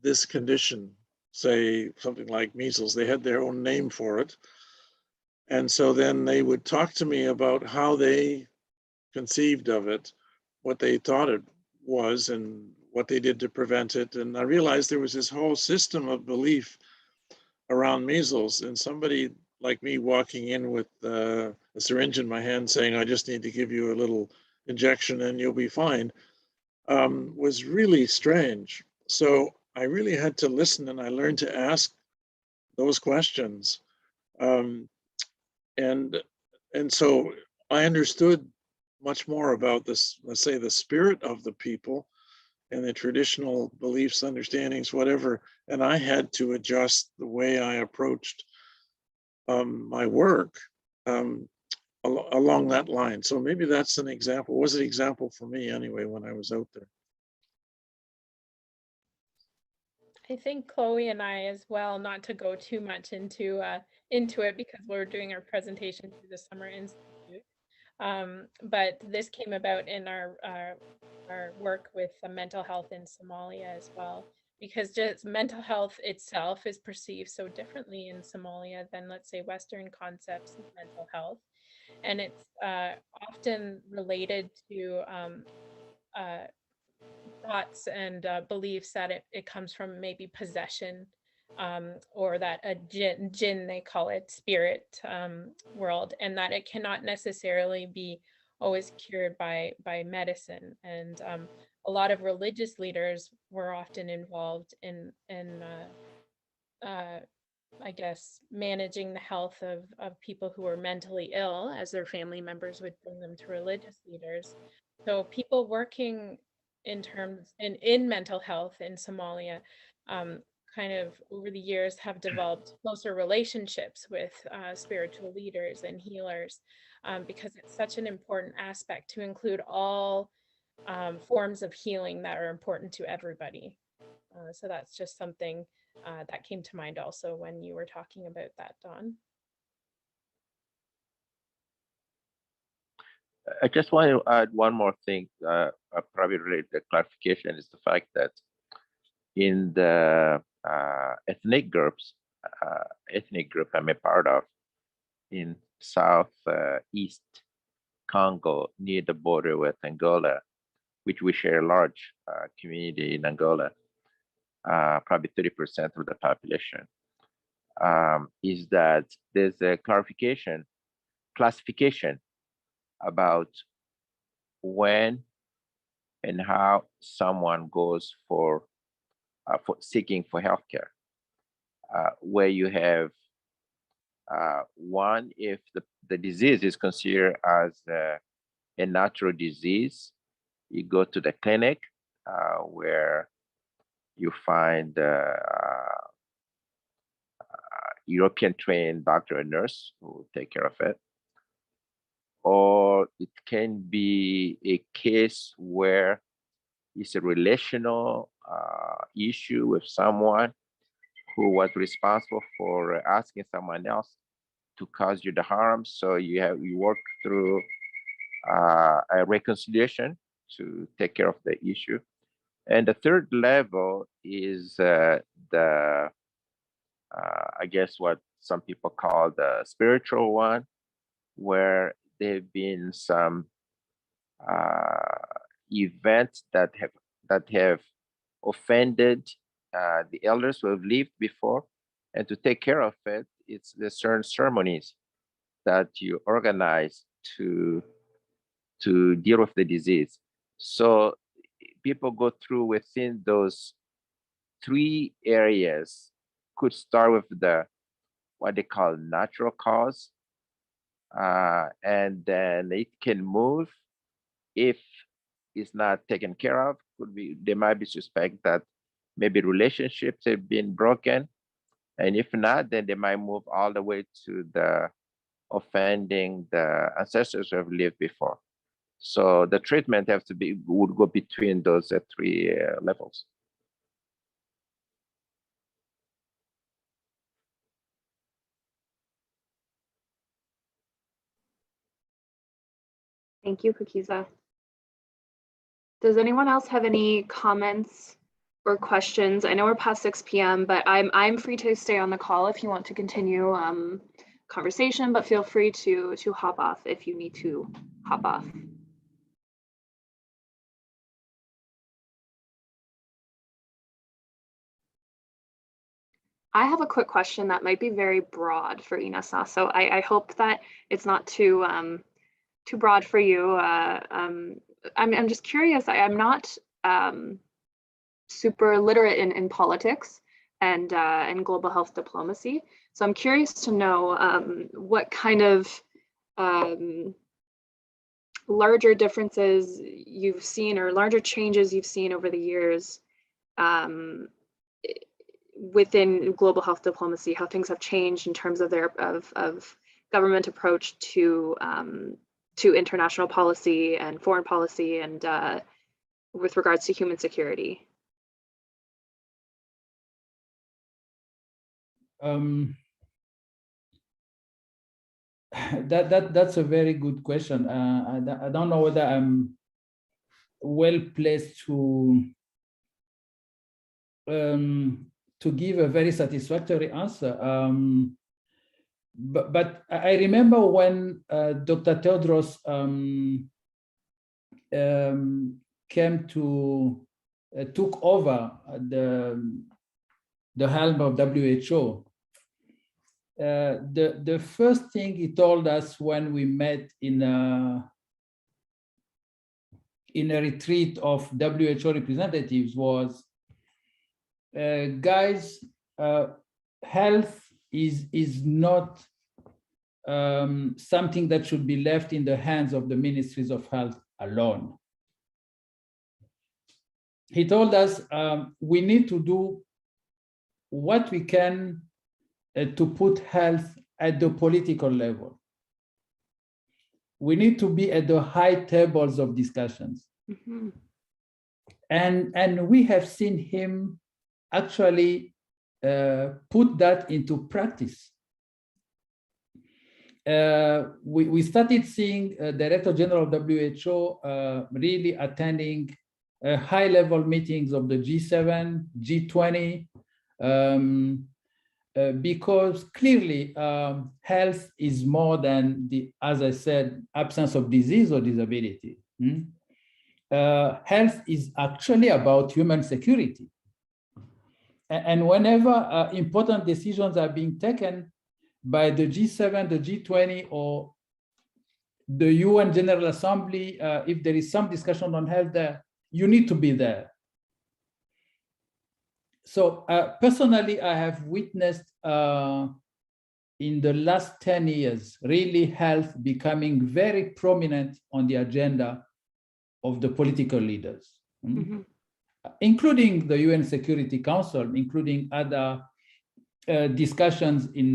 this condition? Say something like measles, they had their own name for it. And so then they would talk to me about how they conceived of it, what they thought it was, and what they did to prevent it. And I realized there was this whole system of belief around measles, and somebody like me walking in with a syringe in my hand saying, I just need to give you a little injection and you'll be fine, was really strange. So I really had to listen, and I learned to ask those questions. And so I understood much more about this, let's say, the spirit of the people and the traditional beliefs, understandings, whatever. And I had to adjust the way I approached my work along that line. So maybe that's an example, was an example for me anyway, when I was out there. I think Chloe and I as well, not to go too much into it because we're doing our presentation through the Summer Institute. But this came about in our work with mental health in Somalia as well, because just mental health itself is perceived so differently in Somalia than, let's say, Western concepts of mental health. And it's often related to thoughts and beliefs that it comes from maybe possession, or that a jinn they call it, spirit world, and that it cannot necessarily be always cured by medicine. And a lot of religious leaders were often involved in I guess managing the health of people who were mentally ill, as their family members would bring them to religious leaders. So people working in mental health in Somalia, kind of over the years have developed closer relationships with spiritual leaders and healers, because it's such an important aspect to include all forms of healing that are important to everybody. So that's just something that came to mind also when you were talking about that, Don. I just want to add one more thing, probably related to clarification, is the fact that in the ethnic group I'm a part of in southeast Congo, near the border with Angola, which we share a large community in Angola, probably 30% of the population, is that there's a classification about when and how someone goes for seeking for healthcare, where you have one, if the disease is considered as a natural disease, you go to the clinic where you find European trained doctor and nurse who take care of it. Or it can be a case where it's a relational issue with someone who was responsible for asking someone else to cause you the harm. So you work through a reconciliation to take care of the issue. And the third level is I guess what some people call the spiritual one, where there have been some events that have offended the elders who have lived before, and to take care of it, it's the certain ceremonies that you organize to deal with the disease. So people go through within those three areas. Could start with the what they call natural cause, and then it can move if it's not taken care of. Could be they might be suspect that maybe relationships have been broken, and if not, then they might move all the way to the offending the ancestors who have lived before. So the treatment would go between those three levels. Thank you, Kukiza. Does anyone else have any comments or questions? I know we're past 6 p.m., but I'm free to stay on the call if you want to continue conversation, but feel free to hop off if you need to hop off. I have a quick question that might be very broad for Inessa, so I hope that it's not too broad for you. I'm just curious. I'm not super literate in politics and global health diplomacy, so I'm curious to know what kind of larger differences you've seen or larger changes you've seen over the years within global health diplomacy, how things have changed in terms of their government approach to international policy and foreign policy and with regards to human security. That's a very good question. I don't know whether I'm well placed to give a very satisfactory answer. But I remember when Dr. Tedros took over the helm of WHO. The first thing he told us when we met in a retreat of WHO representatives was, guys, health is not something that should be left in the hands of the ministries of health alone. He told us we need to do what we can to put health at the political level. We need to be at the high tables of discussions. Mm-hmm. And we have seen him actually put that into practice. We started seeing Director General of WHO really attending high-level meetings of the G7, G20, because clearly health is more than as I said, absence of disease or disability. Health is actually about human security. And whenever important decisions are being taken by the G7, the G20, or the UN General Assembly, if there is some discussion on health there, you need to be there. So personally, I have witnessed in the last 10 years, really health becoming very prominent on the agenda of the political leaders, including the UN Security Council, including other discussions in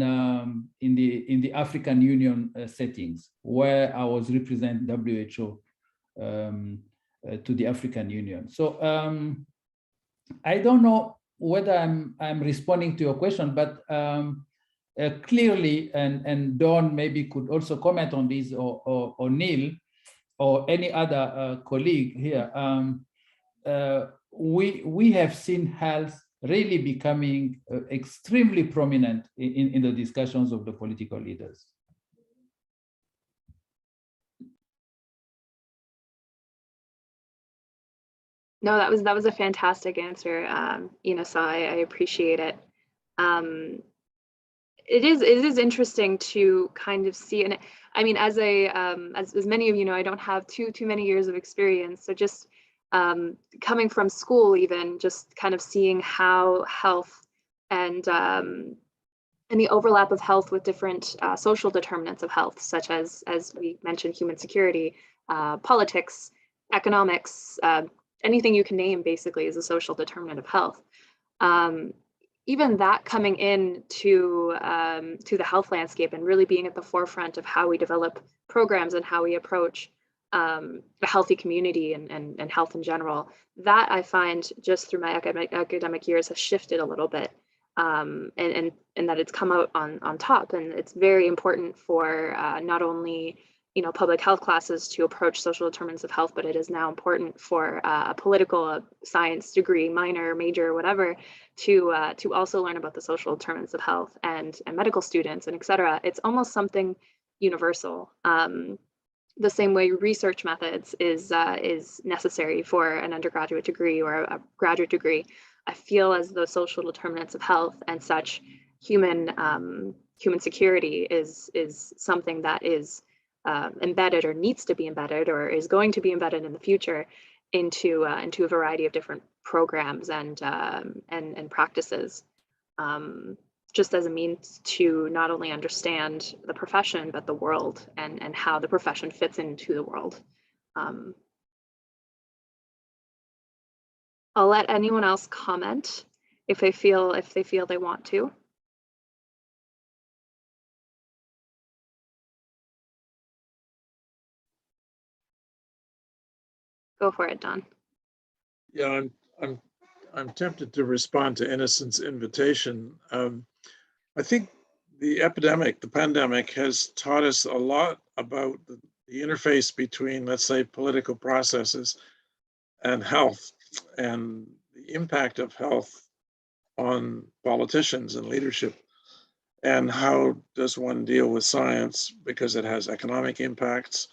the African Union settings, where I was representing WHO to the African Union. So I don't know whether I'm responding to your question, but clearly, and Dawn maybe could also comment on this, or Neil, or any other colleague here. We have seen health really becoming extremely prominent in the discussions of the political leaders. No, that was a fantastic answer, so I appreciate it. It is interesting to kind of see, and I mean, as many of you know, I don't have too many years of experience, so just coming from school, even just kind of seeing how health and the overlap of health with different social determinants of health, such as we mentioned, human security, politics, economics, anything you can name basically is a social determinant of health. Even that coming in to the health landscape and really being at the forefront of how we develop programs and how we approach a healthy community and health in general, that I find just through my academic years has shifted a little bit, and that it's come out on top. And it's very important for not only public health classes to approach social determinants of health, but it is now important for a political science degree, minor, major, whatever, to also learn about the social determinants of health, and medical students, and et cetera. It's almost something universal. The same way research methods is necessary for an undergraduate degree or a graduate degree. I feel as though social determinants of health and such human security is something that is embedded, or needs to be embedded, or is going to be embedded in the future into a variety of different programs and practices, just as a means to not only understand the profession but the world, and how the profession fits into the world. I'll let anyone else comment if they feel they want to. Go for it, Don. Yeah, I'm tempted to respond to Innocent's invitation. I think the pandemic has taught us a lot about the interface between, let's say, political processes and health, and the impact of health on politicians and leadership. And how does one deal with science, because it has economic impacts,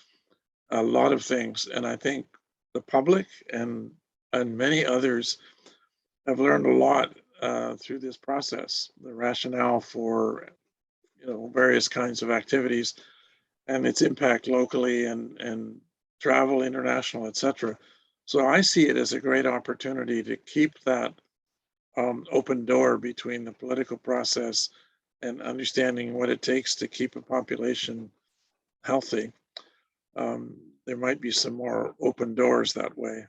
a lot of things. And I think the public and many others have learned a lot through this process, the rationale for various kinds of activities and its impact locally and travel, international, etc. So I see it as a great opportunity to keep that open door between the political process and understanding what it takes to keep a population healthy. There might be some more open doors that way.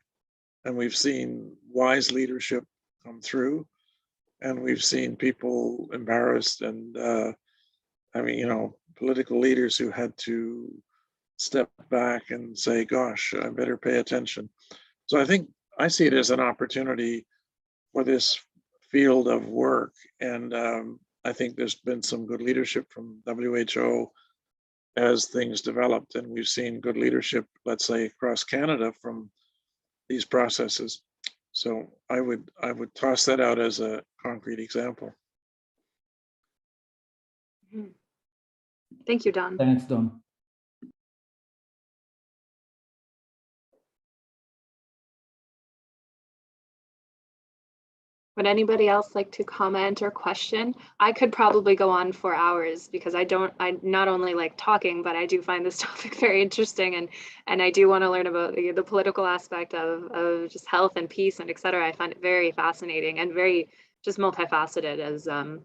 And we've seen wise leadership come through, and we've seen people embarrassed and political leaders who had to step back and say, gosh, I better pay attention. So I think I see it as an opportunity for this field of work. And I think there's been some good leadership from WHO as things developed, and we've seen good leadership, let's say, across Canada from these processes. So I would toss that out as a concrete example. Thank you, Don. Thanks, Don. Would anybody else like to comment or question? I could probably go on for hours, because I not only like talking, but I do find this topic very interesting, and I do want to learn about the political aspect of just health and peace and et cetera. I find it very fascinating and very just multifaceted,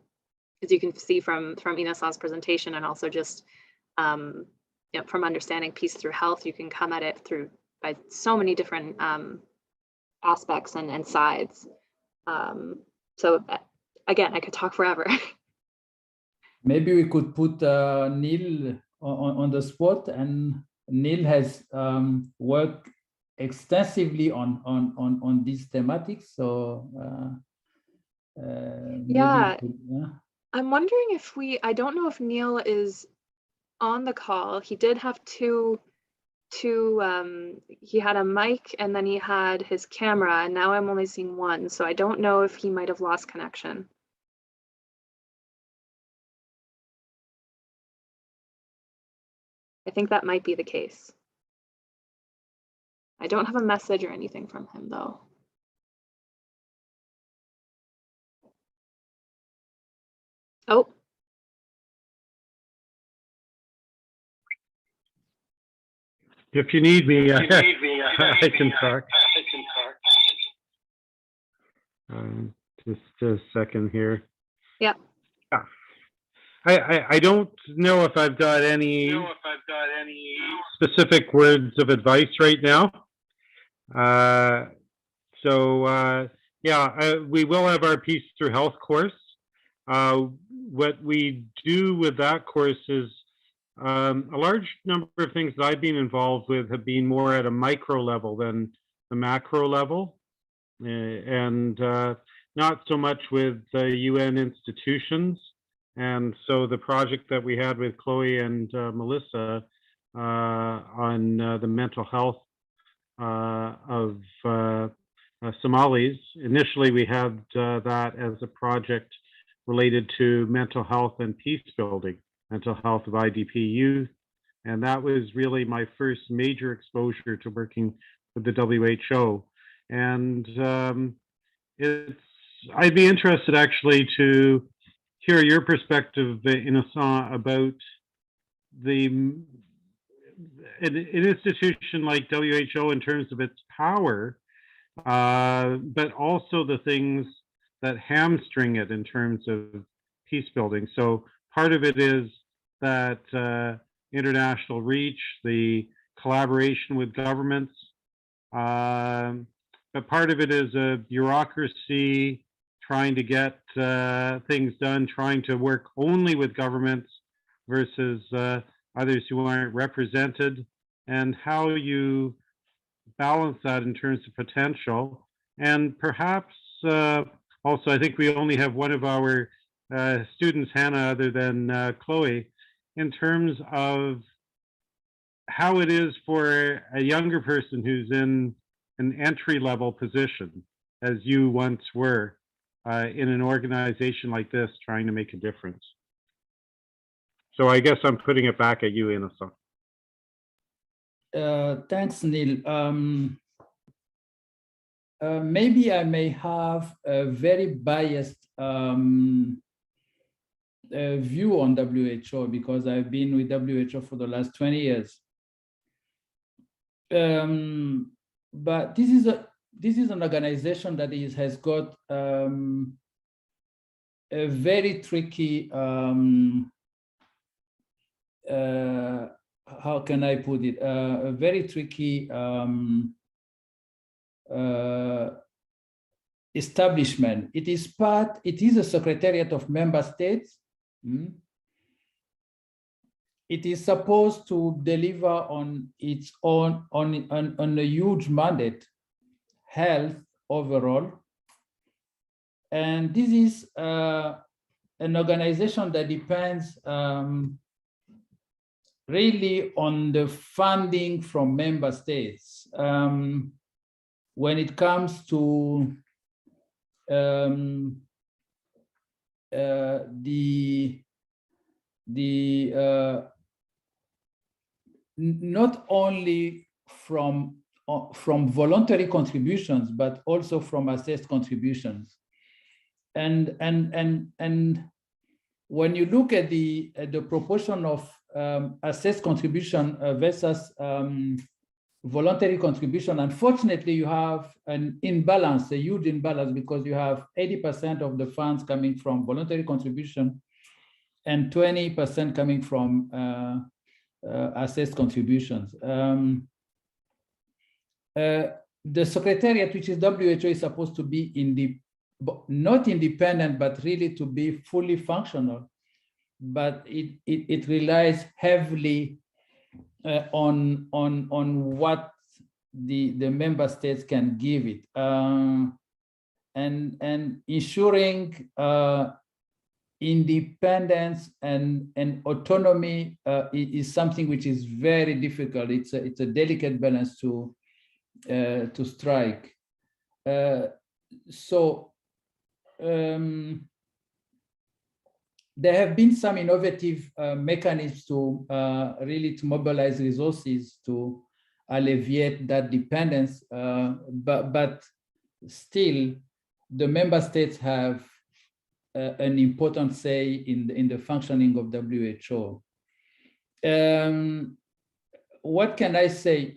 as you can see from Inasa's presentation, and also just from understanding peace through health, you can come at it by so many different aspects and sides. So again, I could talk forever. Maybe we could put Neil on the spot, and Neil has worked extensively on these thematics. So yeah, I'm wondering if I don't know if Neil is on the call. He did have two, he had a mic and then he had his camera, and now I'm only seeing one. So I don't know if he might have lost connection. I think that might be the case. I don't have a message or anything from him though. Oh. If you need me, I can talk. Just a second here. Yeah. I don't know if I've got any specific words of advice right now. We will have our Peace Through Health course. What we do with that course is a large number of things that I've been involved with have been more at a micro level than the macro level, and not so much with the UN institutions. And so the project that we had with Chloe and Melissa on the mental health of Somalis, initially we had that as a project related to mental health and peace building, mental health of IDP youth. And that was really my first major exposure to working with the WHO. And I'd be interested actually to hear your perspective, Innocent, about an institution like WHO in terms of its power, but also the things that hamstring it in terms of peace building. So part of it is that international reach, the collaboration with governments, but part of it is a bureaucracy trying to get things done, trying to work only with governments versus others who aren't represented, and how you balance that in terms of potential. And perhaps also, I think we only have one of our students, Hannah, other than Chloe, in terms of how it is for a younger person who's in an entry-level position, as you once were, in an organization like this, trying to make a difference. So I guess I'm putting it back at you, Innocent. Thanks, Neil. Maybe I may have a very biased view on WHO because I've been with WHO for the last 20 years. But this is an organization that has got a very tricky, how can I put it? A very tricky establishment. It is a secretariat of member states. It is supposed to deliver on its own, on a huge mandate, health overall. And this is an organization that depends really on the funding from member states. When it comes to not only from voluntary contributions, but also from assessed contributions. And when you look at the proportion of assessed contribution versus voluntary contribution, unfortunately, you have an imbalance, a huge imbalance, because you have 80% of the funds coming from voluntary contribution and 20% coming from assessed contributions. The Secretariat, which is WHO, is supposed to be not independent, but really to be fully functional. But it relies heavily on what the member states can give it, and ensuring independence and autonomy is something which is very difficult. It's a delicate balance to strike. There have been some innovative mechanisms to really to mobilize resources to alleviate that dependence, but still the member states have an important say in the functioning of WHO. What can I say?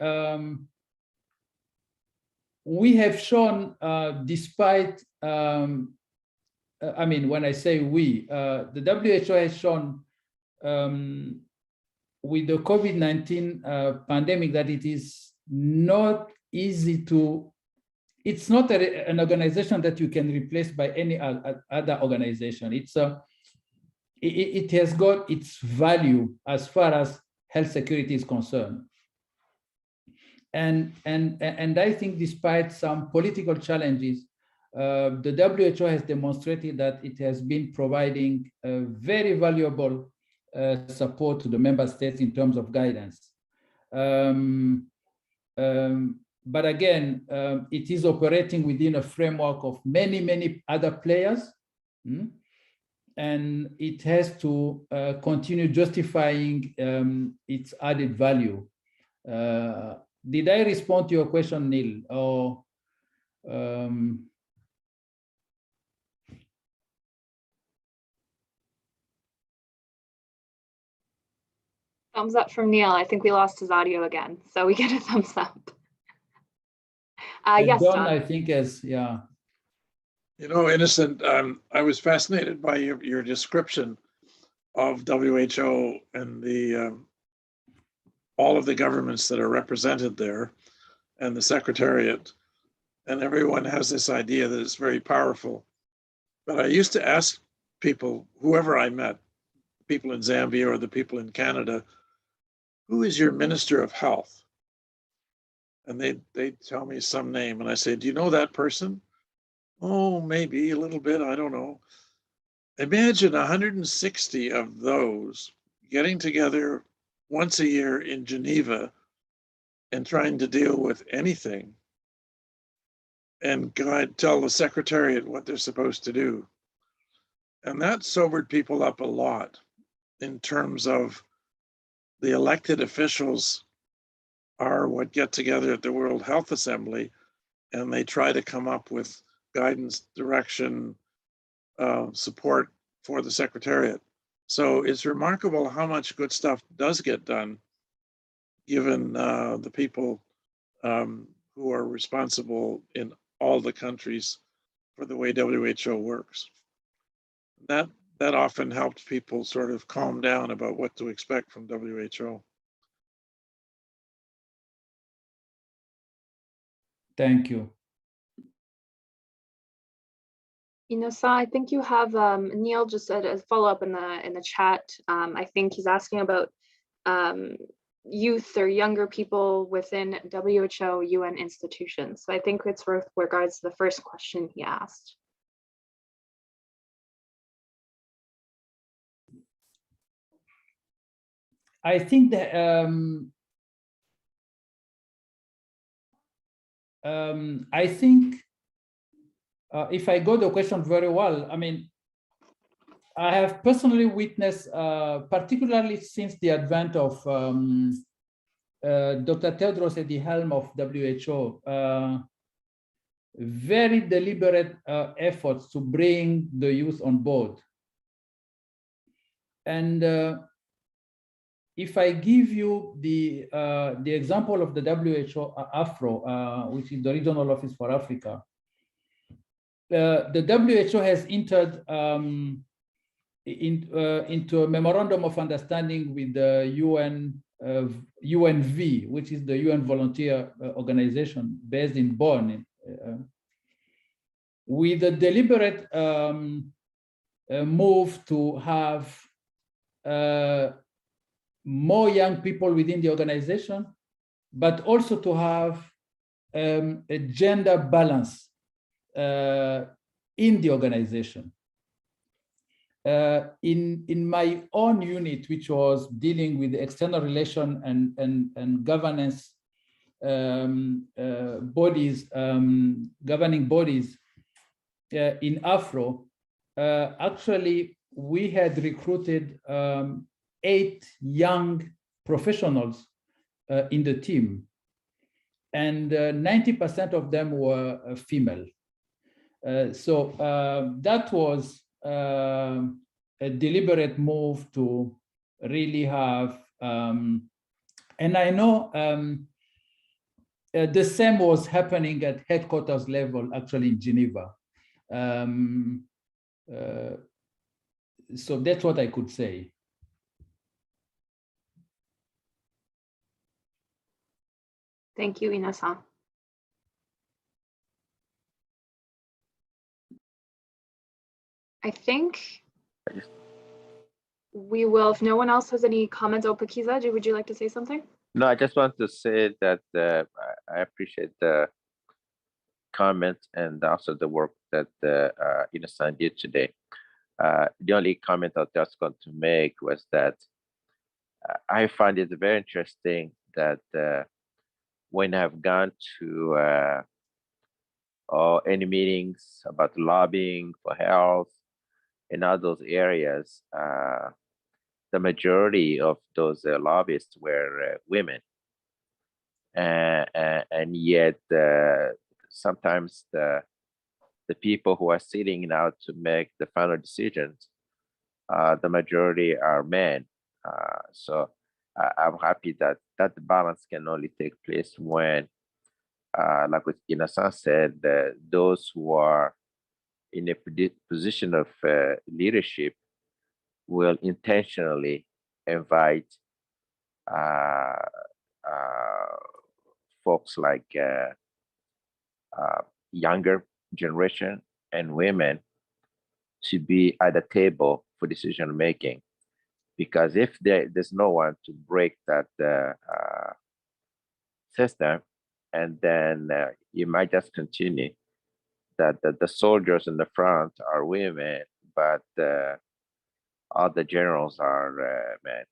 We have shown, despite, I mean, when I say we, the WHO has shown with the COVID-19 pandemic that it is not easy to, it's not an organization that you can replace by any other organization. It has got its value as far as health security is concerned. And I think despite some political challenges, the WHO has demonstrated that it has been providing very valuable support to the member states in terms of guidance. But again, it is operating within a framework of many other players, and it has to continue justifying its added value. Did I respond to your question, Neil? Or thumbs up from Neil. I think we lost his audio again, so we get a thumbs up. Yes, Don, John. I think yeah. You know, Innocent, I was fascinated by your description of WHO and the all of the governments that are represented there and the Secretariat. And everyone has this idea that it's very powerful. But I used to ask people, whoever I met, people in Zambia or the people in Canada, who is your Minister of Health? And they tell me some name, and I say, do you know that person? Oh, maybe a little bit, I don't know. Imagine 160 of those getting together once a year in Geneva and trying to deal with anything and tell the Secretariat what they're supposed to do. And that sobered people up a lot in terms of the elected officials are what get together at the World Health Assembly, and they try to come up with guidance, direction, support for the Secretariat. So it's remarkable how much good stuff does get done, given the people who are responsible in all the countries for the way WHO works. That often helps people sort of calm down about what to expect from WHO. Thank you. I think you have Neil just said a follow-up in the chat. I think he's asking about youth or younger people within WHO, UN institutions. So I think it's with regards to the first question he asked. I think that I think if I got the question very well, I mean, I have personally witnessed, particularly since the advent of Dr. Tedros at the helm of WHO, very deliberate efforts to bring the youth on board. And if I give you the example of the WHO Afro, which is the regional office for Africa, the WHO has entered into a memorandum of understanding with the UNV, which is the UN volunteer organization based in Bonn, with a deliberate move to have more young people within the organization, but also to have a gender balance in the organization. In my own unit, which was dealing with external relation and governance bodies, governing bodies in Afro, actually we had recruited 8 young professionals in the team, and 90% of them were female. So that was a deliberate move to really have, and I know the same was happening at headquarters level, actually in Geneva. So that's what I could say. Thank you, Ina-san. I think we will, if no one else has any comments. Oh, Pakiza, would you like to say something? No, I just want to say that I appreciate the comments and also the work that Ina-san did today. The only comment I was just going to make was that I find it very interesting that when I've gone to any meetings about lobbying for health in all those areas, the majority of those lobbyists were women. And yet sometimes the people who are sitting now to make the final decisions, the majority are men. So I'm happy that that balance can only take place when, like what Ina-san said, those who are in a position of leadership will intentionally invite folks like younger generation and women to be at the table for decision making. Because if there's no one to break that system, and then you might just continue that the soldiers in the front are women, but all the generals are men.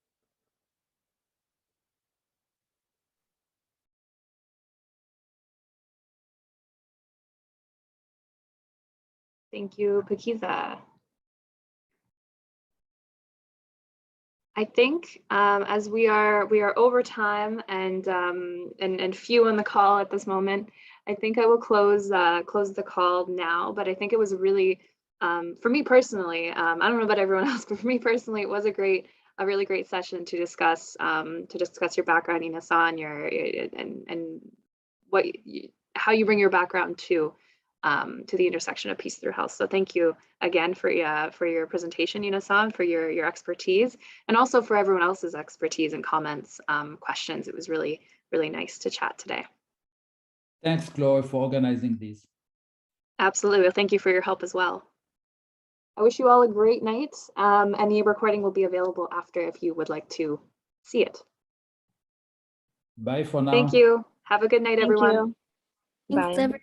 Thank you, Pakiza. I think as we are over time and few on the call at this moment, I think I will close the call now. But I think it was really, for me personally, I don't know about everyone else, but for me personally, it was a really great session to discuss your background, Ina-san, and how you bring your background to the intersection of peace through health. So thank you again for your presentation, Ina-san, for your expertise, and also for everyone else's expertise and comments, questions. It was really, really nice to chat today. Thanks, Chloe, for organizing this. Absolutely. Well, thank you for your help as well. I wish you all a great night, and the recording will be available after if you would like to see it. Bye for now. Thank you. Have a good night, everyone. Thank you. Thanks, Bye. everyone.